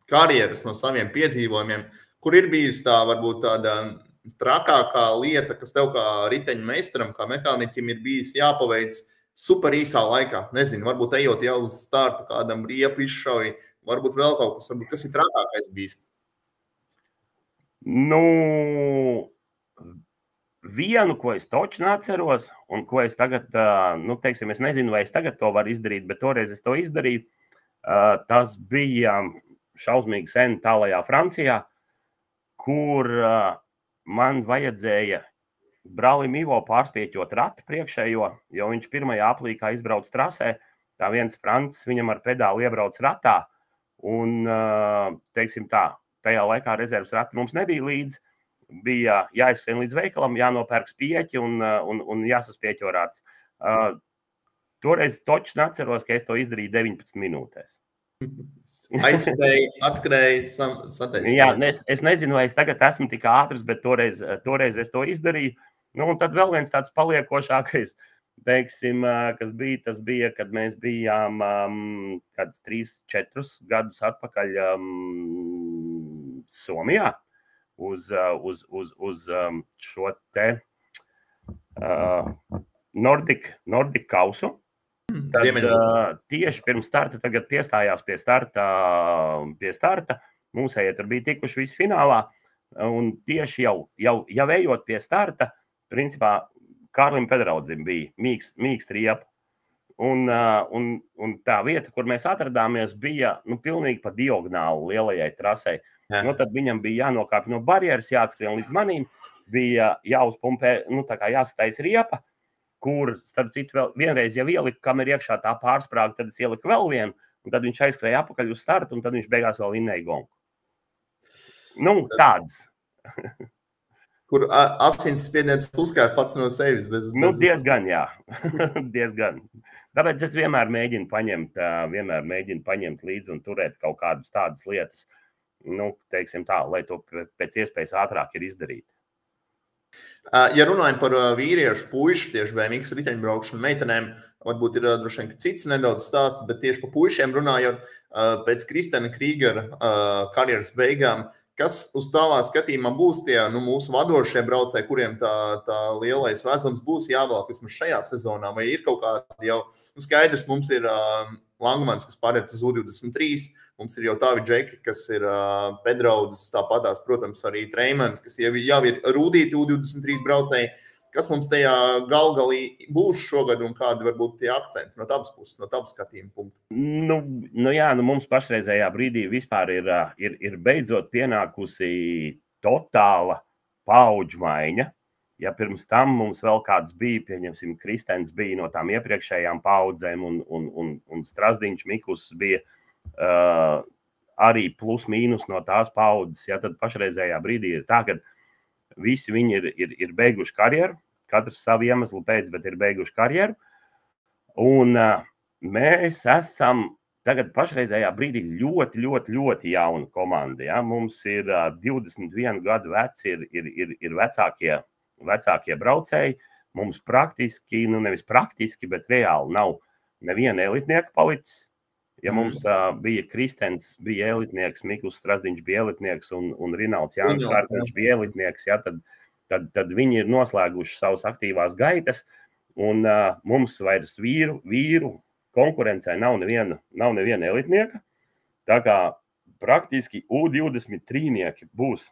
karjeras, no saviem piedzīvojumiem, kur ir bijusi tā, varbūt tāda trakākā lieta, kas tev kā riteņu meistaram, kā mehāniķim ir bijis jāpaveic super īsā laikā. Nezinu, varbūt ejot jau uz startu kādam riepu izšauju, varbūt vēl kaut kas, varbūt kas ir trakākais bijis? Vienu, ko es toču atceros, un ko es tagad, teiksim, es nezinu, vai es tagad to varu izdarīt, bet toreiz es to izdarīju, tas bija šausmīgi sen tālajā Francijā, kur man vajadzēja brālim Ivo pārspieķot ratu priekšējo, jo viņš pirmajā aplīkā izbrauc trasē, tā viens francis viņam ar pedāli iebrauc ratā, un, teiksim tā, tajā laikā rezerves rati mums nebija līdzi, bija jāizskrien līdz veikalam, jānopērk spieķi un jāsaspieķo rats. toreiz točni atceros, ka es to izdarīju 19 minūtēs. Atskrēja, sataisīja. Jā, es nezinu, vai es tagad esmu tik ātrs, bet toreiz es to izdarīju. Nu, un tad vēl viens tāds paliekošākais, teiksim, kas bija, tas bija, kad mēs bijām kāds 3-4 gadus atpakaļ Somijā uz šo te Nordic kausu. Tad, tieši pirms starta, tagad piestājās pie starta, mūsējie tur bija tikuši visi finālā, un tieši jau ejot pie starta, principā Kārlim Pedraudzim bija mīkst riepa, un tā vieta, kur mēs atradāmies, bija pilnīgi pa diagonāli lielajai trasei. Nu, tad viņam bija jānokāpj no barjeras, jāatskrien līdz manīm, bija jāuzpumpē, tā kā jāstais riepa, kur, starp citu, vienreiz jau ielika, kam ir iekšā tā pārsprāga, tad es ieliku vēl vienu, un tad viņš aizskrēja apakaļ uz startu, un tad viņš beigās vēl vinnēja gongu. Nu, tādas. Kur asins spiediens puskāja pats no sevis. Nu, diezgan, jā. Diezgan. Tāpēc es vienmēr mēģinu paņemt līdzi un turēt kaut kādus tādas lietas, teiksim tā, lai to pēc iespējas ātrāk ir izdarīt. Ja runājam par vīriešu puišu, tieši BMX riteņbraukšanu meitenēm, varbūt ir droši vien cits nedaudz stāsts, bet tieši par puišiem runājot, pēc Kristena Krīgera karjeras beigām, kas uz tavā skatījumā būs tie mūsu vadošie braucēji, kuriem tā lielais vezums būs jāvelk vismaz šajā sezonā, vai ir kaut kādi jau, skaidrs, mums ir Langmans, kas pāriet uz U23, mums ir jau tāvi džeki, kas ir Pedraudzes, tāpatās, protams, arī Treimans, kas jau ir rūdīti U23 braucēji. Kas mums tajā galgalī būs šogad un kādi varbūt tie akcenti no tavas puses, no tavas skatījuma punkta? Mums pašreizējā brīdī vispār ir beidzot pienākusi totāla paudžu maiņa. Ja pirms tam mums vēl kāds bija, pieņemsim, Kristens bija no tām iepriekšējām paudzēm un Strasdiņš Mikus bija arī plus mīnus no tās paudzes, ja tad pašreizējā brīdī ir tā, ka visi viņi ir beiguši karjeru, katrs savu iemeslu pēc, bet ir beiguši karjeru, un mēs esam tagad pašreizējā brīdī ļoti jauna komanda, ja? Mums ir 21 gadu veci, ir vecākie braucēji, mums praktiski, nevis praktiski, bet reāli nav neviena elitnieka palicis. Ja mums bija Kristens, bija elitnieks, Mikls Strasdiņš bija elitnieks un Rinalds Jānis Kārtiņš bija elitnieks, ja, tad viņi ir noslēguši savas aktīvās gaitas, un mums vairs vīru konkurencē nav neviena elitnieka, tā kā praktiski U23 būs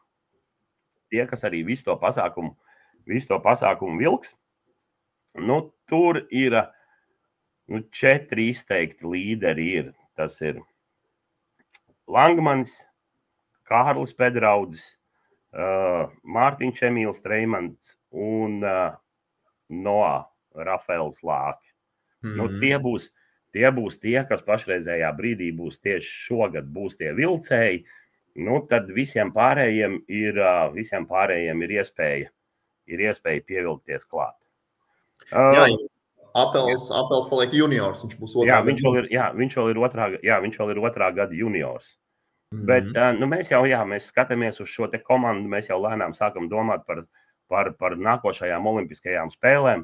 tie, kas arī visu to pasākumu vilks. Tur ir 4 izteikti līderi ir. Tas ir Langmanis, Kārlis Pedraudzis, Mārtiņš Emīls Treimans un Noa Rafaels Lāke. Tie būs tie, kas pašreizējā brīdī būs tieši šogad būs tie vilcēji. Tad visiem pārējiem ir iespēja pievilkties klāt. Apels paliek juniors, viņš būs otrā gada. Viņš vēl ir otrā gada juniors. Bet mēs skatāmies uz šo te komandu, mēs jau lēnām sākam domāt par nākošajām olimpiskajām spēlēm,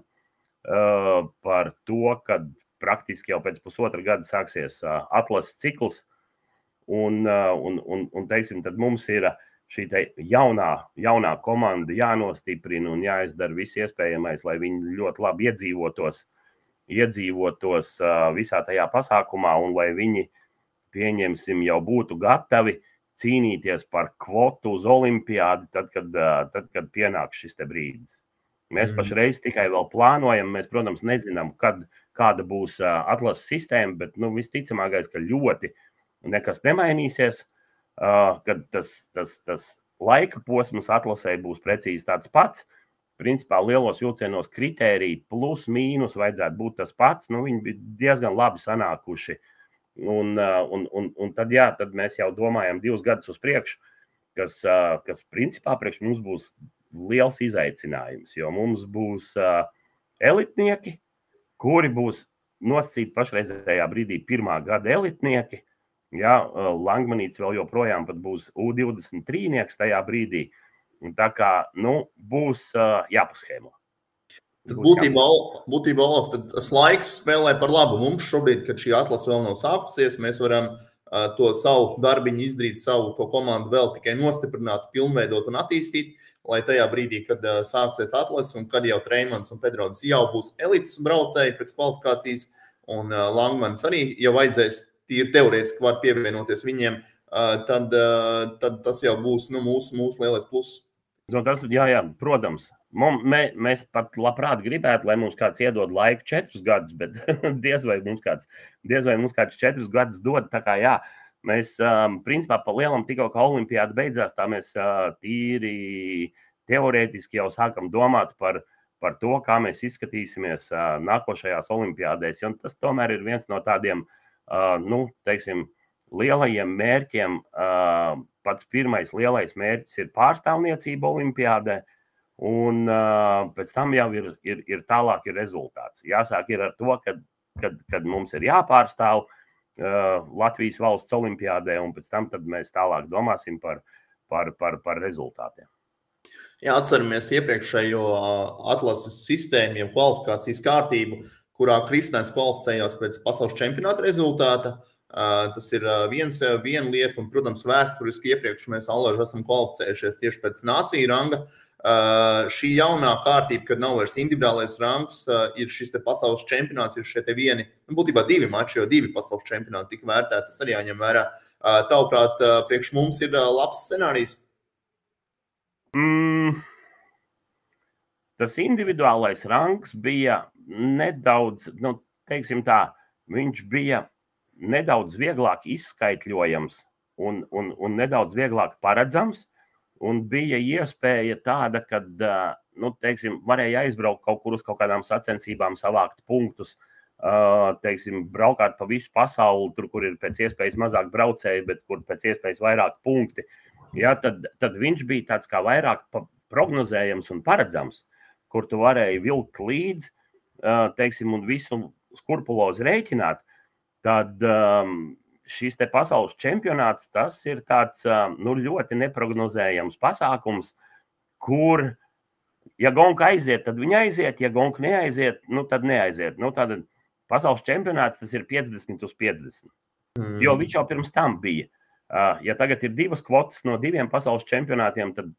par to, kad praktiski jau pēc pusotra gada sāksies atlases cikls, un teiksim, tad mums ir šī te jaunā komanda jānostiprina un jāizdara viss iespējamais, lai viņi ļoti labi iedzīvotos visā tajā pasākumā un lai viņi, pieņemsim, jau būtu gatavi cīnīties par kvotu uz olimpiādi, tad, kad pienāk šis te brīdis. Mēs pašreiz tikai vēl plānojam, mēs, protams, nezinām, kāda būs atlases sistēma, bet visticamākais, ka ļoti nekas nemainīsies, kad tas laika posms atlasē būs precīzi tāds pats. Principā lielos vilcienos kritēriji plus mīnus vajadzētu būt tas pats. Viņi bija diezgan labi sanākuši. Un tad mēs jau domājam 2 gadus uz priekšu, kas principā priekš mums būs liels izaicinājums, jo mums būs elitnieki, kuri būs nosacīti pašreizējā brīdī pirmā gada elitnieki. Ja, Langmanīts vēl joprojām pat būs U23 tajā brīdī. Tā kā būs jāpaschēmo. Tad būtībā Olaf, tas laiks spēlē par labu mums šobrīd, kad šī atlase vēl nav sākusies. Mēs varam to savu darbiņu izdarīt, savu to komandu vēl tikai nostiprināt, pilnveidot un attīstīt, lai tajā brīdī, kad sāksies atlase un kad jau Treimans un Pedrodis jau būs elites braucēji pēc kvalifikācijas un Langmans arī, ja vajadzēs tīri teorētiski var pievienoties viņiem, tad tas jau būs mūsu lielais pluss. Jā, protams. Mēs pat labprāt gribētu, lai mums kāds iedod laiku 4 gadus, bet diez vai mums kāds 4 gadus dod. Tā kā jā, mēs principā pa lielam tikko, ka olimpiāda beidzās, tā mēs tīri teorētiski jau sākam domāt par to, kā mēs izskatīsimies nākošajās olimpiādēs. Un tas tomēr ir viens no tādiem, teiksim, lielajiem mērķiem. Pats pirmais lielais mērķis ir pārstāvniecība olimpiādē, un pēc tam jau ir tālāk rezultāts. Jāsāk ir ar to, kad mums ir jāpārstāv Latvijas valsts olimpiādē, un pēc tam tad mēs tālāk domāsim par rezultātiem. Jā, atceramies iepriekšējo atlases sistēmu, jau kvalifikācijas kārtību, kurā Kristēns kvalificējās pēc pasaules čempionāta rezultāta. Tas ir viena lieta, un, protams, vēsturiski iepriekš mēs allaži esam kvalificējušies tieši pēc nāciju ranga. Šī jaunā kārtība, kad nav vairs individuālais rangs, ir šis te pasaules čempionāts, ir šie te būtībā 2 mači, jo 2 pasaules čempionāti tika vērtēti, tas arī jāņem vērā. Tavuprāt, priekš mums ir labs scenārijs? Tas individuālais rangs bija nedaudz, teiksim tā, viņš bija nedaudz vieglāk izskaitļojams un nedaudz vieglāk paredzams, un bija iespēja tāda, kad, teiksim, varēja aizbraukt kaut kur uz kaut kādām sacensībām, savākt punktus, teiksim, braukāt pa visu pasauli, tur, kur ir pēc iespējas mazāk braucēji, bet kur pēc iespējas vairāk punkti. Ja, tad viņš bija tāds kā vairāk prognozējams un paredzams, kur tu varēji vilkt līdzi, teiksim, un visu skurpulozi rēķināt. Tad šis te pasaules čempionāts, tas ir tāds ļoti neprognozējams pasākums, kur, ja gonka aiziet, tad viņa aiziet, ja gonka neaiziet, tad neaiziet. Tad pasaules čempionāts, tas ir 50/50. Jo viņš jau pirms tam bija. Ja tagad ir 2 kvotas no 2 pasaules čempionātiem, tad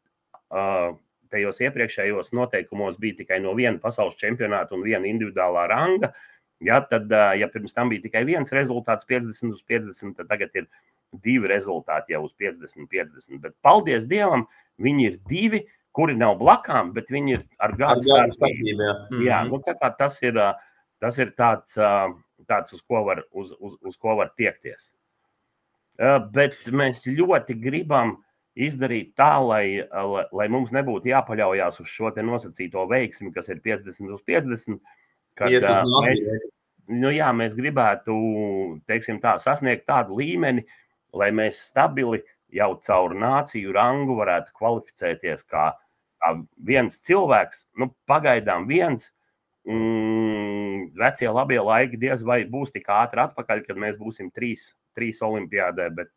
tajos iepriekšējos noteikumos bija tikai no 1 pasaules čempionāta un 1 individuālā ranga. Ja, tad, ja pirms tam bija tikai 1 rezultāts 50/50, tad tagad ir 2 rezultāti jau uz 50/50. Bet paldies Dievam, viņi ir 2, kuri nav blakām, bet viņi ir ar gadu starpību. Jā, tā kā tas ir tāds uz ko var tiekties. Bet mēs ļoti gribam izdarīt tā, lai mums nebūtu jāpaļaujās uz šo te nosacīto veiksmi, kas ir 50/50. Kad mēs gribētu, teiksim tā, sasniegt tādu līmeni, lai mēs stabili jau caur nāciju rangu varētu kvalificēties kā viens cilvēks, pagaidām viens. Vecie labie laiki diez vai būs tik ātri atpakaļ, kad mēs būsim 3 olimpiādē, bet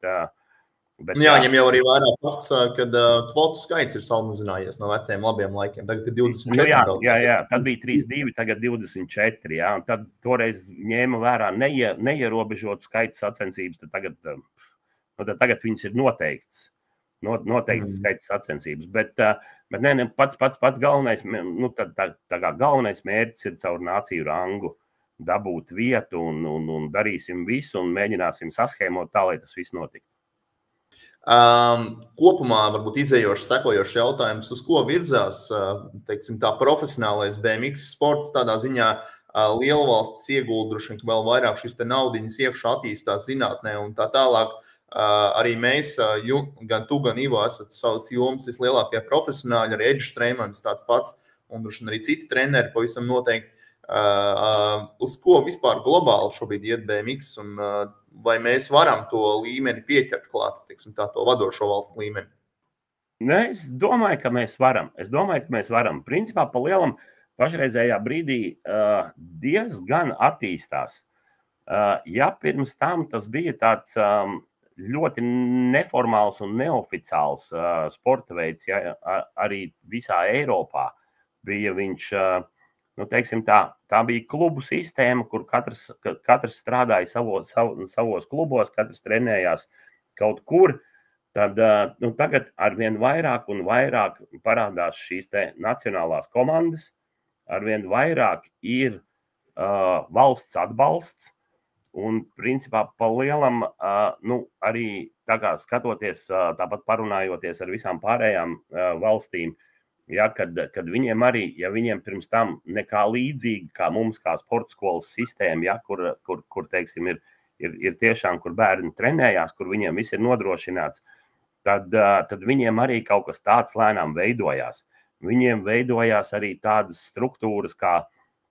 jāņem jau arī vērā fakts, kad kvotu skaits ir samazinājies no veciem labiem laikiem. Tagad ir 24. Jā, tad bija 32, tagad 24. Jā, un tad toreiz ņēma vērā neierobežotu skaitu sacensības, tad tagad viņas ir noteikts skaits sacensības. Bet pats galvenais, galvenais mērķis ir caur nāciju rangu dabūt vietu un darīsim visu un mēģināsim saschēmot tā, lai tas viss notiktu. Kopumā varbūt izējošs, sekojošs jautājums, uz ko virzās, teiksim, tā profesionālais BMX sports, tādā ziņā lielvalstis ieguldruši, ka vēl vairāk šis te naudiņas iekšā attīstās zinātnē un tā tālāk. Arī mēs, gan tu, gan Ivo, esat savas jomas vislielākie profesionāļi, arī Edžs Treimans tāds pats, un arī citi treneri pavisam noteikti. Uz ko vispār globāli šobrīd iet BMX, un vai mēs varam to līmeni pieķert klāt, teiksim, to vadošo valstu līmeni? Es domāju, ka mēs varam. Principā pa pašreizējā brīdī diezgan attīstās. Ja pirms tam tas bija tāds ļoti neformāls un neoficiāls sporta veids, ja, arī visā Eiropā bija viņš, nu, teiksim tā bija klubu sistēma, kur katrs strādāja savos klubos, katrs trenējās kaut kur, tad nu, tagad arvien vairāk un vairāk parādās šīs te nacionālās komandas, arvien vairāk ir valsts atbalsts, un principā pa lielam, nu, arī tā kā skatoties, tāpat parunājoties ar visām pārējām valstīm, ja, kad viņiem arī, ja viņiem pirms tam nekā līdzīgi kā mums, kā sporta skolas sistēma, ja, kur teiksim, ir tiešām, kur bērni trenējās, kur viņiem viss ir nodrošināts, tad viņiem arī kaut kas tāds lēnām veidojās. Viņiem veidojās arī tādas struktūras, kā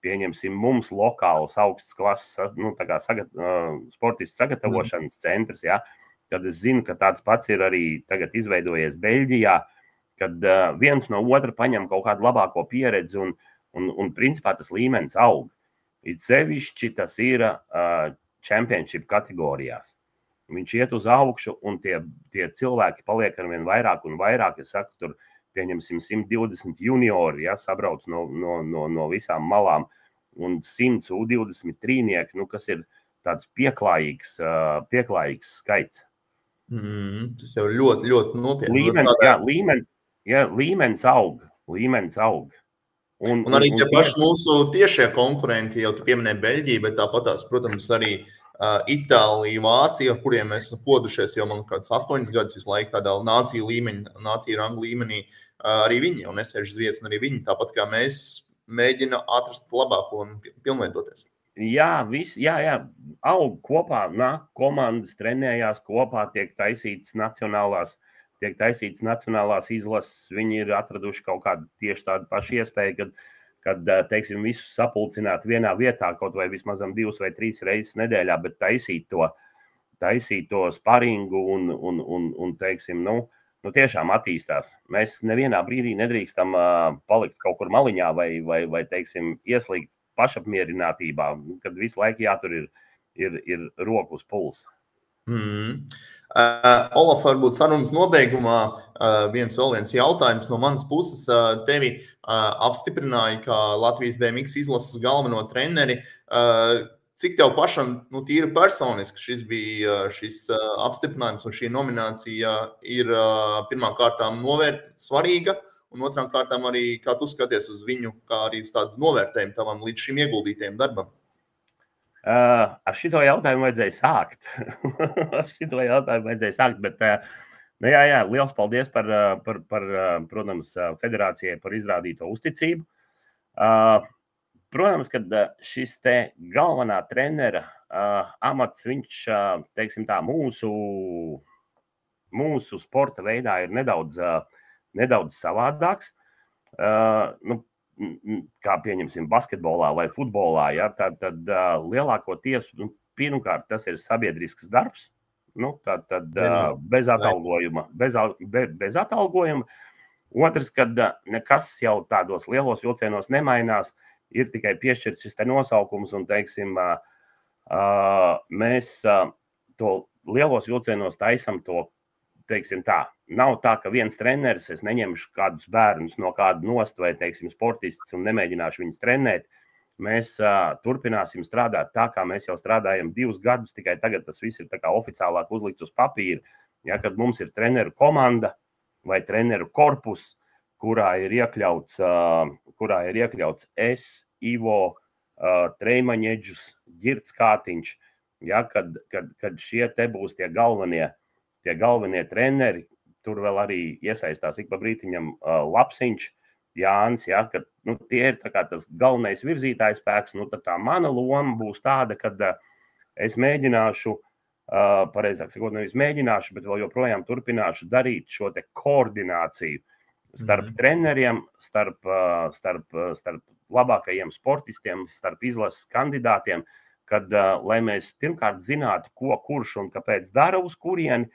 pieņemsim mums lokāls augstas klases, nu, tā kā sportistu sagatavošanas centrs, ja, kad es zinu, ka tāds pats ir arī tagad izveidojies Beļģijā, kad viens no otra paņem kaut kādu labāko pieredzi un principā tas līmenis aug. It sevišķi tas ir championship kategorijās. Viņš iet uz augšu un tie cilvēki paliek arvien vairāk un vairāk, es saku, tur pieņemsim 120 juniori, ja, sabrauc no visām malām, un 100 U23, nu, kas ir tāds pieklājīgs skaits. Tas jau ļoti nopietni. Līmenis aug. Un arī tie paši mūsu tiešie konkurenti, jau tu pieminēji Beļģiju, bet tāpatās, protams, arī Itālija, Vācija, ar kuriem mēs esam podušies jau man kāds 8 gadus visu laiku tādā nāciju rangu līmenī, arī viņi jau nesēž uz vietas, un arī viņi, tāpat kā mēs, mēģina atrast labāko un pilnveidoties. Jā, aug kopā, komandas trenējās kopā, tiek taisītas nacionālās izlases, viņi ir atraduši kaut kādu tieši tādu pašu iespēju, kad teiksim, visus sapulcināt vienā vietā, kaut vai vismaz 2 vai 3 reizes nedēļā, bet taisīt to sparingu un teiksim, nu, tiešām attīstās. Mēs nevienā brīdī nedrīkstam palikt kaut kur maliņā vai teiksim, ieslīgt pašapmierinātībā, kad visu laiku jātur ir roku uz pulsa. Olaf, varbūt sarunas nobeigumā vēl viens jautājums no manas puses. Tevi apstiprināja, kā Latvijas BMX izlases galveno treneri. Cik tev pašam, nu, tīri personiski šis apstiprinājums un šī nominācija ir pirmām kārtām svarīga, un otrām kārtām arī, kā tu skaties uz viņu, kā arī uz tādu novērtējumu tavam līdz šim ieguldītajam darbam? Ar šito jautājumu vajadzēja sākt. Bet nu, jā, liels paldies par protams, federācijai par izrādīto uzticību. Protams, kad šis te galvenā trenera amats, viņš, teiksim tā, mūsu sporta veidā ir nedaudz savādāks. Nu, kā pieņemsim basketbolā vai futbolā, ja, tad lielākoties, nu, pirmkārt, tas ir sabiedrisks darbs, nu, tad bez atalgojuma. Otrs, kad nekas jau tādos lielos vilcienos nemainās, ir tikai piešķirts šis te nosaukums un, teiksim, mēs to lielos vilcienos taisam to, teiksim tā, nav tā, ka viens treneris, es neņemšu kādus bērnus no kāda nost vai, teiksim, sportistus un nemēģināšu viņus trenēt. Mēs turpināsim strādāt tā, kā mēs jau strādājam 2 gadus, tikai tagad tas viss ir tā kā oficiālāk uzlikts uz papīra, ja, kad mums ir treneru komanda vai treneru korpus, kurā ir iekļauts es, Ivo, Treimaņeģus, Girts Kātiņš, ja, kad šie te būs tie galvenie treneri, tur vēl arī iesaistās ik pa brītiņam Lapsiņš, Jānis, ja, kad nu, tie ir tā kā tas galvenais virzītājs spēks, nu tad tā mana loma būs tāda, kad es mēģināšu, pareizāk sakot, nevis mēģināšu, bet vēl joprojām turpināšu darīt šo te koordināciju starp treneriem, starp labākajiem sportistiem, starp izlases kandidātiem, kad, lai mēs pirmkārt zinātu, ko, kurš un kāpēc dara uz kurieni,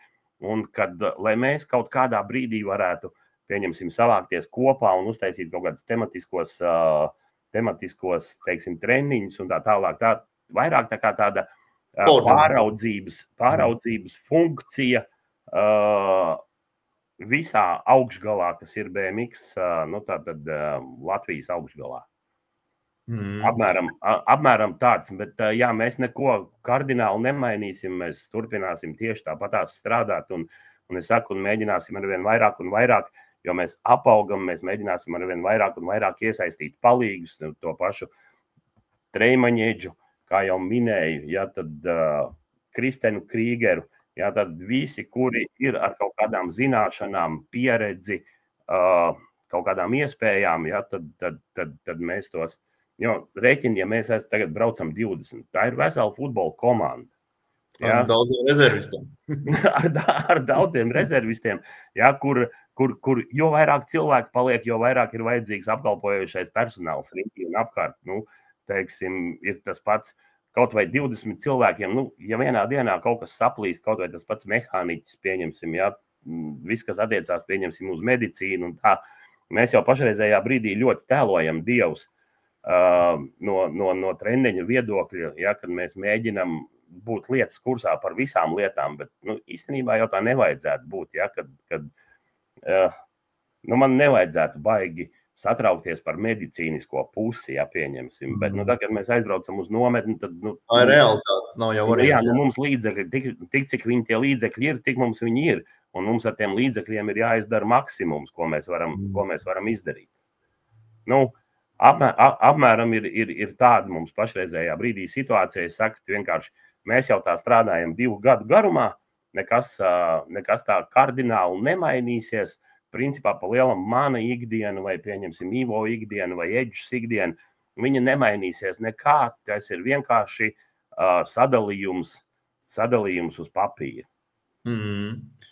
un kad, lai mēs kaut kādā brīdī varētu, pieņemsim, savākties kopā un uztaisīt kaut kādus tematiskos, teiksim, treniņus un tā tālāk. Vairāk tā kā tāda pāraudzības funkcija visā augšgalā, kas ir BMX, tātad Latvijas augšgalā. Apmēram tāds, bet jā, mēs neko kardināli nemainīsim, mēs turpināsim tieši tāpatās strādāt un es saku, un mēģināsim arvien vairāk un vairāk, jo mēs apaugam, mēs mēģināsim arvien vairāk un vairāk iesaistīt palīgus, to pašu Treimaņeģu, kā jau minēju, ja, tad Kristenu Krīgeru, ja, tad visi, kuri ir ar kaut kādām zināšanām, pieredzi, kaut kādām iespējām, ja, tad mēs tos, jo rēķini, ja mēs tagad braucam 20, tā ir vesela futbola komanda. Ja? Ar daudziem rezervistiem. ar daudziem rezervistiem, ja, kur jo vairāk cilvēku paliek, jo vairāk ir vajadzīgs apkalpojošais personāls riņķī un apkārt. Teiksim, ir tas pats kaut vai 20 cilvēkiem, ja vienā dienā kaut kas saplīst, kaut vai tas pats mehāniķis, pieņemsim, ja, viss, kas attiecās, pieņemsim uz medicīnu un tā, mēs jau pašreizējā brīdī ļoti tēlojam dievus no treniņu viedokļa, ja, kad mēs mēģinam būt lietas kursā par visām lietām, bet īstenībā jau tā nevajadzētu būt, ja, kad man nevajadzētu baigi satraukties par medicīnisko pusi, ja pieņemsim, bet tad, kad mēs aizbraucam uz nometni, tad tā ir realitāte, nav jau varianti. Jā, mums līdzekļi, tik cik viņi tie līdzekļi ir, tik mums viņi ir, un mums ar tiem līdzekļiem ir jāizdara maksimums, ko mēs varam izdarīt. Apmēram ir tāda mums pašreizējā brīdī situācija, es saku, vienkārši mēs jau tā strādājam 2 gadu garumā, nekas tā kardināli nemainīsies. Principā pa lielam mana ikdiena vai pieņemsim Ivo ikdiena vai Eģis ikdiena, viņa nemainīsies nekā, tas ir vienkārši sadalījums uz papīra.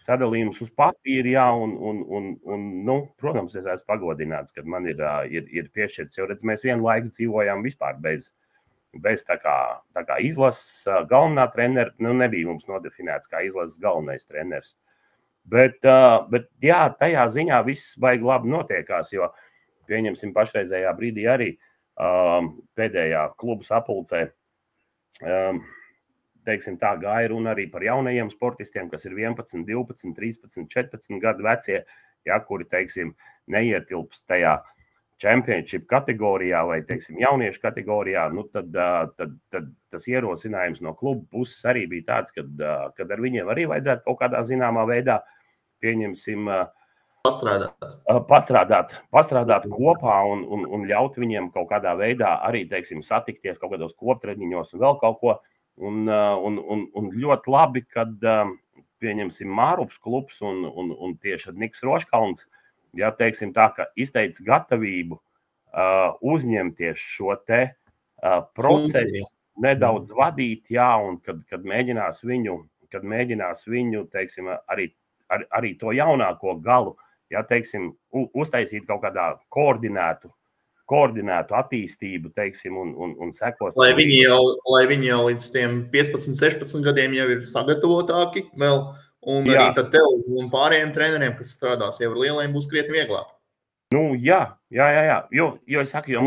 Sadalījums uz papīra, jā, un protams, es esmu pagodināts, kad man ir piešķirts, jo redz, mēs vienu laiku dzīvojām vispār bez tā kā izlases galvenā trenera, nebija mums nodefinēts kā izlases galvenais treneris. Bet jā, tajā ziņā viss baigi labi notiekās, jo pieņemsim pašreizējā brīdī arī pēdējā klubu sapulcē, teiksim tā, gāja runa arī par jaunajiem sportistiem, kas ir 11, 12, 13, 14 gadu vecie, ja, kuri, teiksim, neietilps tajā championship kategorijā vai, teiksim, jauniešu kategorijā, tad tas ierosinājums no klubu puses arī bija tāds, kad ar viņiem arī vajadzētu kaut kādā zināmā veidā, pieņemsim, pastrādāt kopā un ļaut viņiem kaut kādā veidā arī, teiksim, satikties kaut kādos koptreniņos un vēl kaut ko. Un ļoti labi, kad, pieņemsim, Mārups klubs un tieši Niks Roškalns, ja, teiksim tā, ka izteica gatavību uzņemties šo te procesu, nedaudz vadīt, jā, un kad mēģinās viņu, teiksim, arī to jaunāko galu, ja, teiksim, uztaisīt kaut kādā koordinētu attīstību, teiksim, un sekos. Lai viņi jau līdz tiem 15, 16 gadiem jau ir sagatavotāki vēl, un jā. Arī tad tev un pārējiem treneriem, kas strādās jau ar lieliem, būs krietni vieglāk. Jā. Jo es saku, jo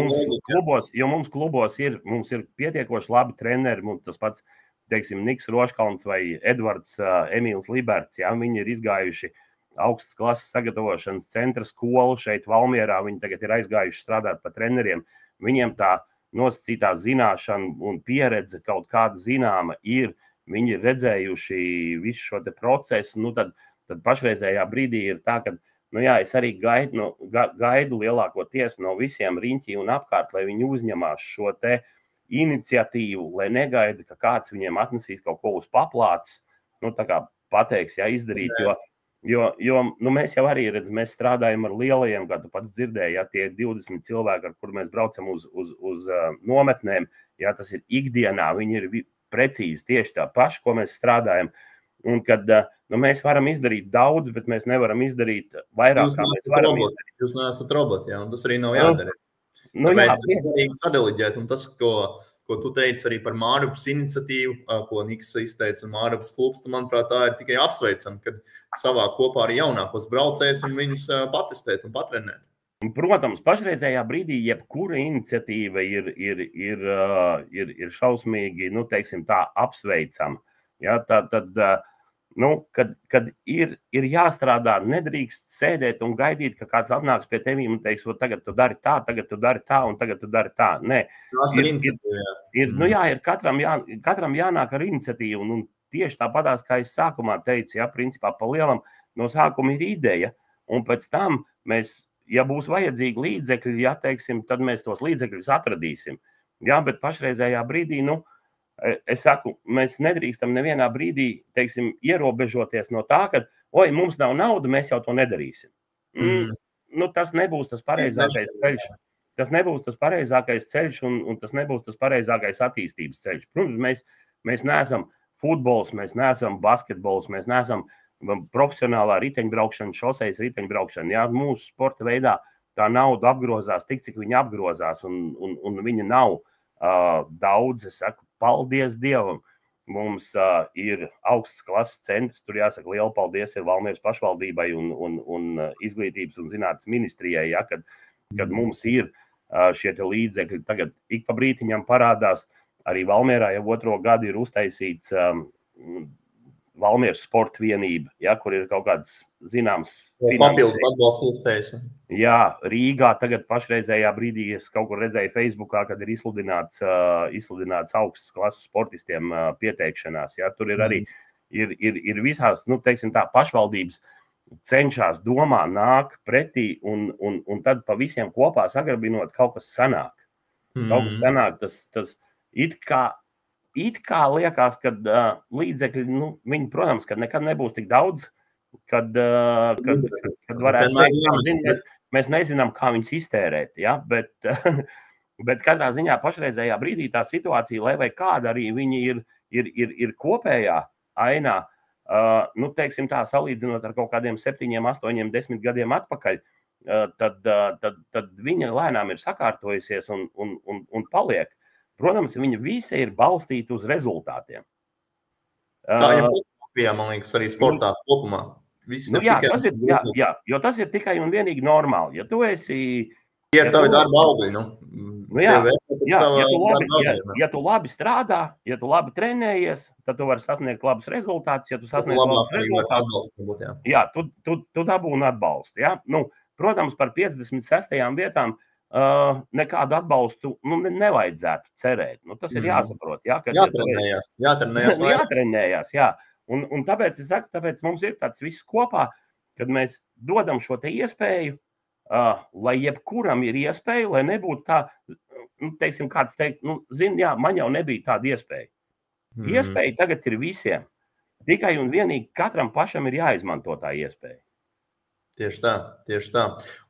mums klubos mums ir pietiekoši labi treneri, mums tas pats, teiksim, Niks Roškalns vai Edvards Emīls Liberts, ja, viņi ir izgājuši augstas klases sagatavošanas centra skolu šeit Valmierā, viņi tagad ir aizgājuši strādāt par treneriem, viņiem tā nosacītā zināšana un pieredze kaut kāda zināma ir, viņi ir redzējuši visu šo te procesu, tad pašreizējā brīdī ir tā, ka, es arī gaidu lielākoties no visiem riņķī un apkārt, lai viņi uzņemās šo te iniciatīvu, lai negaida, ka kāds viņiem atnesīs kaut ko uz paplātes, tā kā pateiks, izdarīt, jo mēs jau arī, redz, mēs strādājam ar lielajiem, kā tu pats dzirdēji, tie 20 cilvēki, ar kur mēs braucam uz nometnēm, tas ir ikdienā, viņi ir precīzi tieši tā paši, ko mēs strādājam, un kad mēs varam izdarīt daudz, bet mēs nevaram izdarīt vairāk, kā mēs varam izdarīt. Jūs neesat roboti, un tas arī nav jādara. Tāpēc ir svarīgi sadeliģēt, un tas, ko tu teici arī par Mārupas iniciatīvu, ko Niks izteica un Mārupas klubs, manuprāt, tā ir tikai apsveicama, kad savā kopā arī jaunākos braucējus un viņus patestēt un patrenēt. Protams, pašreizējā brīdī jebkura iniciatīva ir šausmīgi, nu, teiksim tā, apsveicama. Ja, kad ir jāstrādā, nedrīkst sēdēt un gaidīt, ka kāds atnāks pie tevīm un teiks, tagad tu dari tā, tagad tu dari tā un tagad tu dari tā. Nē, ir katram jānāk ar iniciatīvu. Un tieši tāpatās, kā es sākumā teicu, ja, principā pa lielam no sākuma ir ideja, un pēc tam mēs, ja būs vajadzīgi līdzekļi, ja, teiksim, tad mēs tos līdzekļus atradīsim. Ja, bet pašreizējā brīdī, es saku, mēs nedrīkstam nevienā brīdī, teiksim, ierobežoties no tā, ka, mums nav nauda, mēs jau to nedarīsim. Tas nebūs tas pareizākais ceļš. Tas nebūs tas pareizākais ceļš un tas nebūs tas pareizākais attīstības ceļš. Protams, mēs neesam futbols, mēs neesam basketbols, mēs neesam profesionālā riteņbraukšana, šosejas riteņbraukšana. Jā, mūsu sporta veidā tā nauda apgrozās tik, cik viņa apgrozās, un viņa nav daudz. Es saku, paldies Dievam. Mums ir augstas klases centrs, tur jāsaka liela paldies ir Valmieras pašvaldībai un Izglītības un zinātnes ministrijai, ja, kad mums ir šie līdzekļi. Tagad ik pa brītiņam parādās, arī Valmierā jau 2. gadu ir uztaisīts Valmieras sporta vienība, ja, kur ir kaut kāds zināms papildus atbalsta iespējas. Jā, Rīgā tagad pašreizējā brīdī es kaut kur redzēju Facebookā, kad ir izsludināts augstas klases sportistiem pieteikšanās. Ja. Tur ir arī ir visās, teiksim tā, pašvaldības cenšas domā, nāk pretī un tad pa visiem kopā sagrabinot kaut kas sanāk. Kaut kas sanāk, tas it kā liekas, ka līdzekļi, viņi, protams, kad nekad nebūs tik daudz, kad varētu teikt, mēs nezinām, kā viņus iztērēt, ja? bet kādā ziņā pašreizējā brīdī tā situācija, lai vai kāda arī viņi ir kopējā ainā, teiksim tā, salīdzinot ar kaut kādiem 7, 8, 10 gadiem atpakaļ, tad viņa lēnām ir sakārtojusies un paliek. Protams, viņa visa ir balstīta uz rezultātiem. Tā jau bija, man liekas, arī sportā kopumā. Jo tas ir tikai un vienīgi normāli. Ja tu esi... Ja tavi darba augļi, ja tu labi strādā, ja tu labi trenējies, tad tu vari sasniegt labus rezultātus. Ja tu sasniegt labus rezultātus, tu dabūni atbalstu. Ja? Protams, par 56. vietām nekādu atbalstu nevajadzētu cerēt. Tas ir jāsaprot. Ja, jātrenējās, jā. Un tāpēc es saku, tāpēc mums ir tāds viss kopā, kad mēs dodam šo te iespēju, lai jebkuram ir iespēja, lai nebūtu tā, teiksim, kāds teikt, man jau nebija tāda iespēja. Iespēja tagad ir visiem. Tikai un vienīgi katram pašam ir jāizmanto tā iespēja. Tieši tā.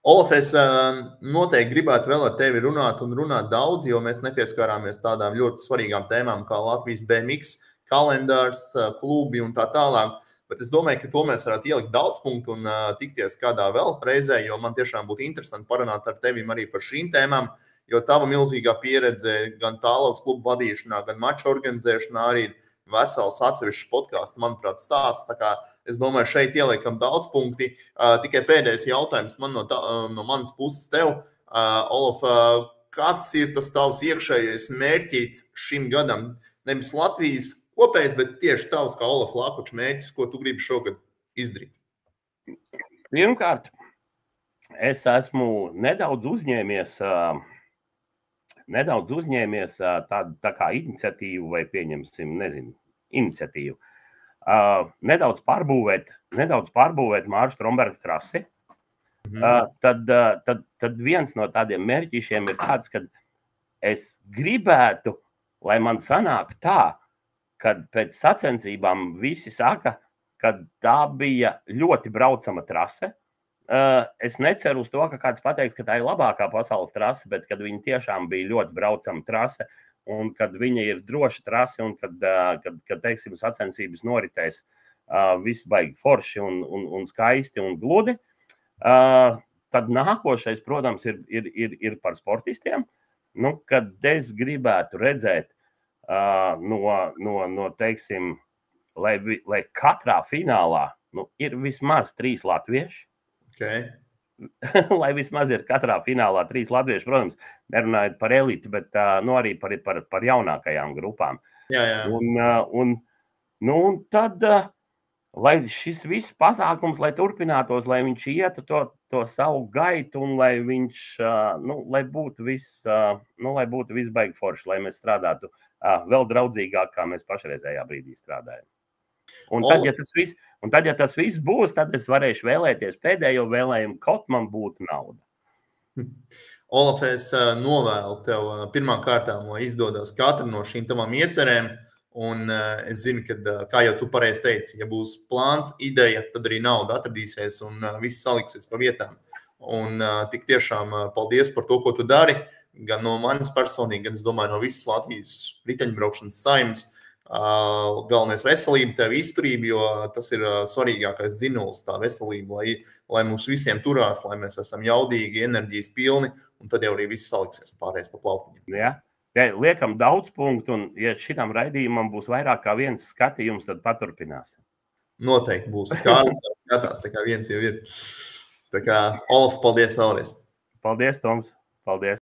Olaf, es noteikti gribētu vēl ar tevi runāt daudz, jo mēs nepieskārāmies tādām ļoti svarīgām tēmām kā Latvijas BMX, kalendārs, klubi un tā tālāk. Bet es domāju, ka to mēs varētu ielikt daudz punktu un tikties kādā vēl reizē, jo man tiešām būtu interesanti parunāt ar tevim arī par šīm tēmām, jo tava milzīgā pieredze gan tālauks klubu vadīšanā, gan maču organizēšanā arī ir vesels atsevišķs podkāsts, manuprāt, stāsts. Tā kā es domāju, šeit ieliekam daudz punkti. Tikai pēdējais jautājums no manas puses tev. Olaf, kāds ir tas tavs iekšējais mērķis šim gadam? Nevis Latvijas kopējs, bet tieši tavs kā Olaf Lākuča mērķis, ko tu gribi šogad izdarīt? Pirmkārt, es esmu nedaudz uzņēmies tādu tā kā iniciatīvu vai pieņemsim, iniciatīvu. Nedaudz pārbūvēt Māra Stromberga trasi. Tad viens no tādiem mērķišiem ir tāds, ka es gribētu, lai man sanāk tā, kad pēc sacensībām visi saka, ka tā bija ļoti braucama trase. Es neceru uz to, ka kāds pateiks, ka tā ir labākā pasaules trase, bet kad viņa tiešām bija ļoti braucama trase un kad viņa ir droša trase un kad teiksim, sacensības noritēs viss baigi forši un skaisti un gludi, tad nākošais, protams, ir par sportistiem, kad es gribētu redzēt teiksim, lai katrā finālā ir vismaz 3 latvieši. Okay. lai vismaz ir katrā finālā 3 latvieši, protams, nerunājot par eliti, bet arī par jaunākajām grupām. Jā. Un tad, lai šis viss pasākums, lai turpinātos, lai viņš ietu to savu gaitu un lai viņš, lai būtu viss baigi forši, lai mēs strādātu vēl draudzīgāk, kā mēs pašreizējā brīdī strādājam. Un tad, ja tas viss būs, tad es varēšu vēlēties pēdējo vēlējumu, kaut man būtu nauda. Olaf, es novēlu tev pirmām kārtām, lai izdodas katra no šīm tavām iecerēm. Un es zinu, ka, kā jau tu pareizi teici, ja būs plāns, ideja, tad arī nauda atradīsies un viss saliksies pa vietām. Un tik tiešām paldies par to, ko tu dari, gan no manis personīgi, gan es domāju no visas Latvijas riteņbraukšanas saimnes. Galvenais veselība, tev izturība, jo tas ir svarīgākais dzinulis, tā veselība, lai mums visiem turās, lai mēs esam jaudīgi, enerģijas pilni, un tad jau arī viss saliksies pārējais pa plautiņiem. Ja liekam daudz punktu, un ja šitam raidījumam būs vairāk kā viens skatījums, tad paturpināsim. Noteikti būs. Kāds skatās, tā kā viens jau ir. Tā kā, Olaf, paldies vēlreiz. Paldies, Toms. Paldies.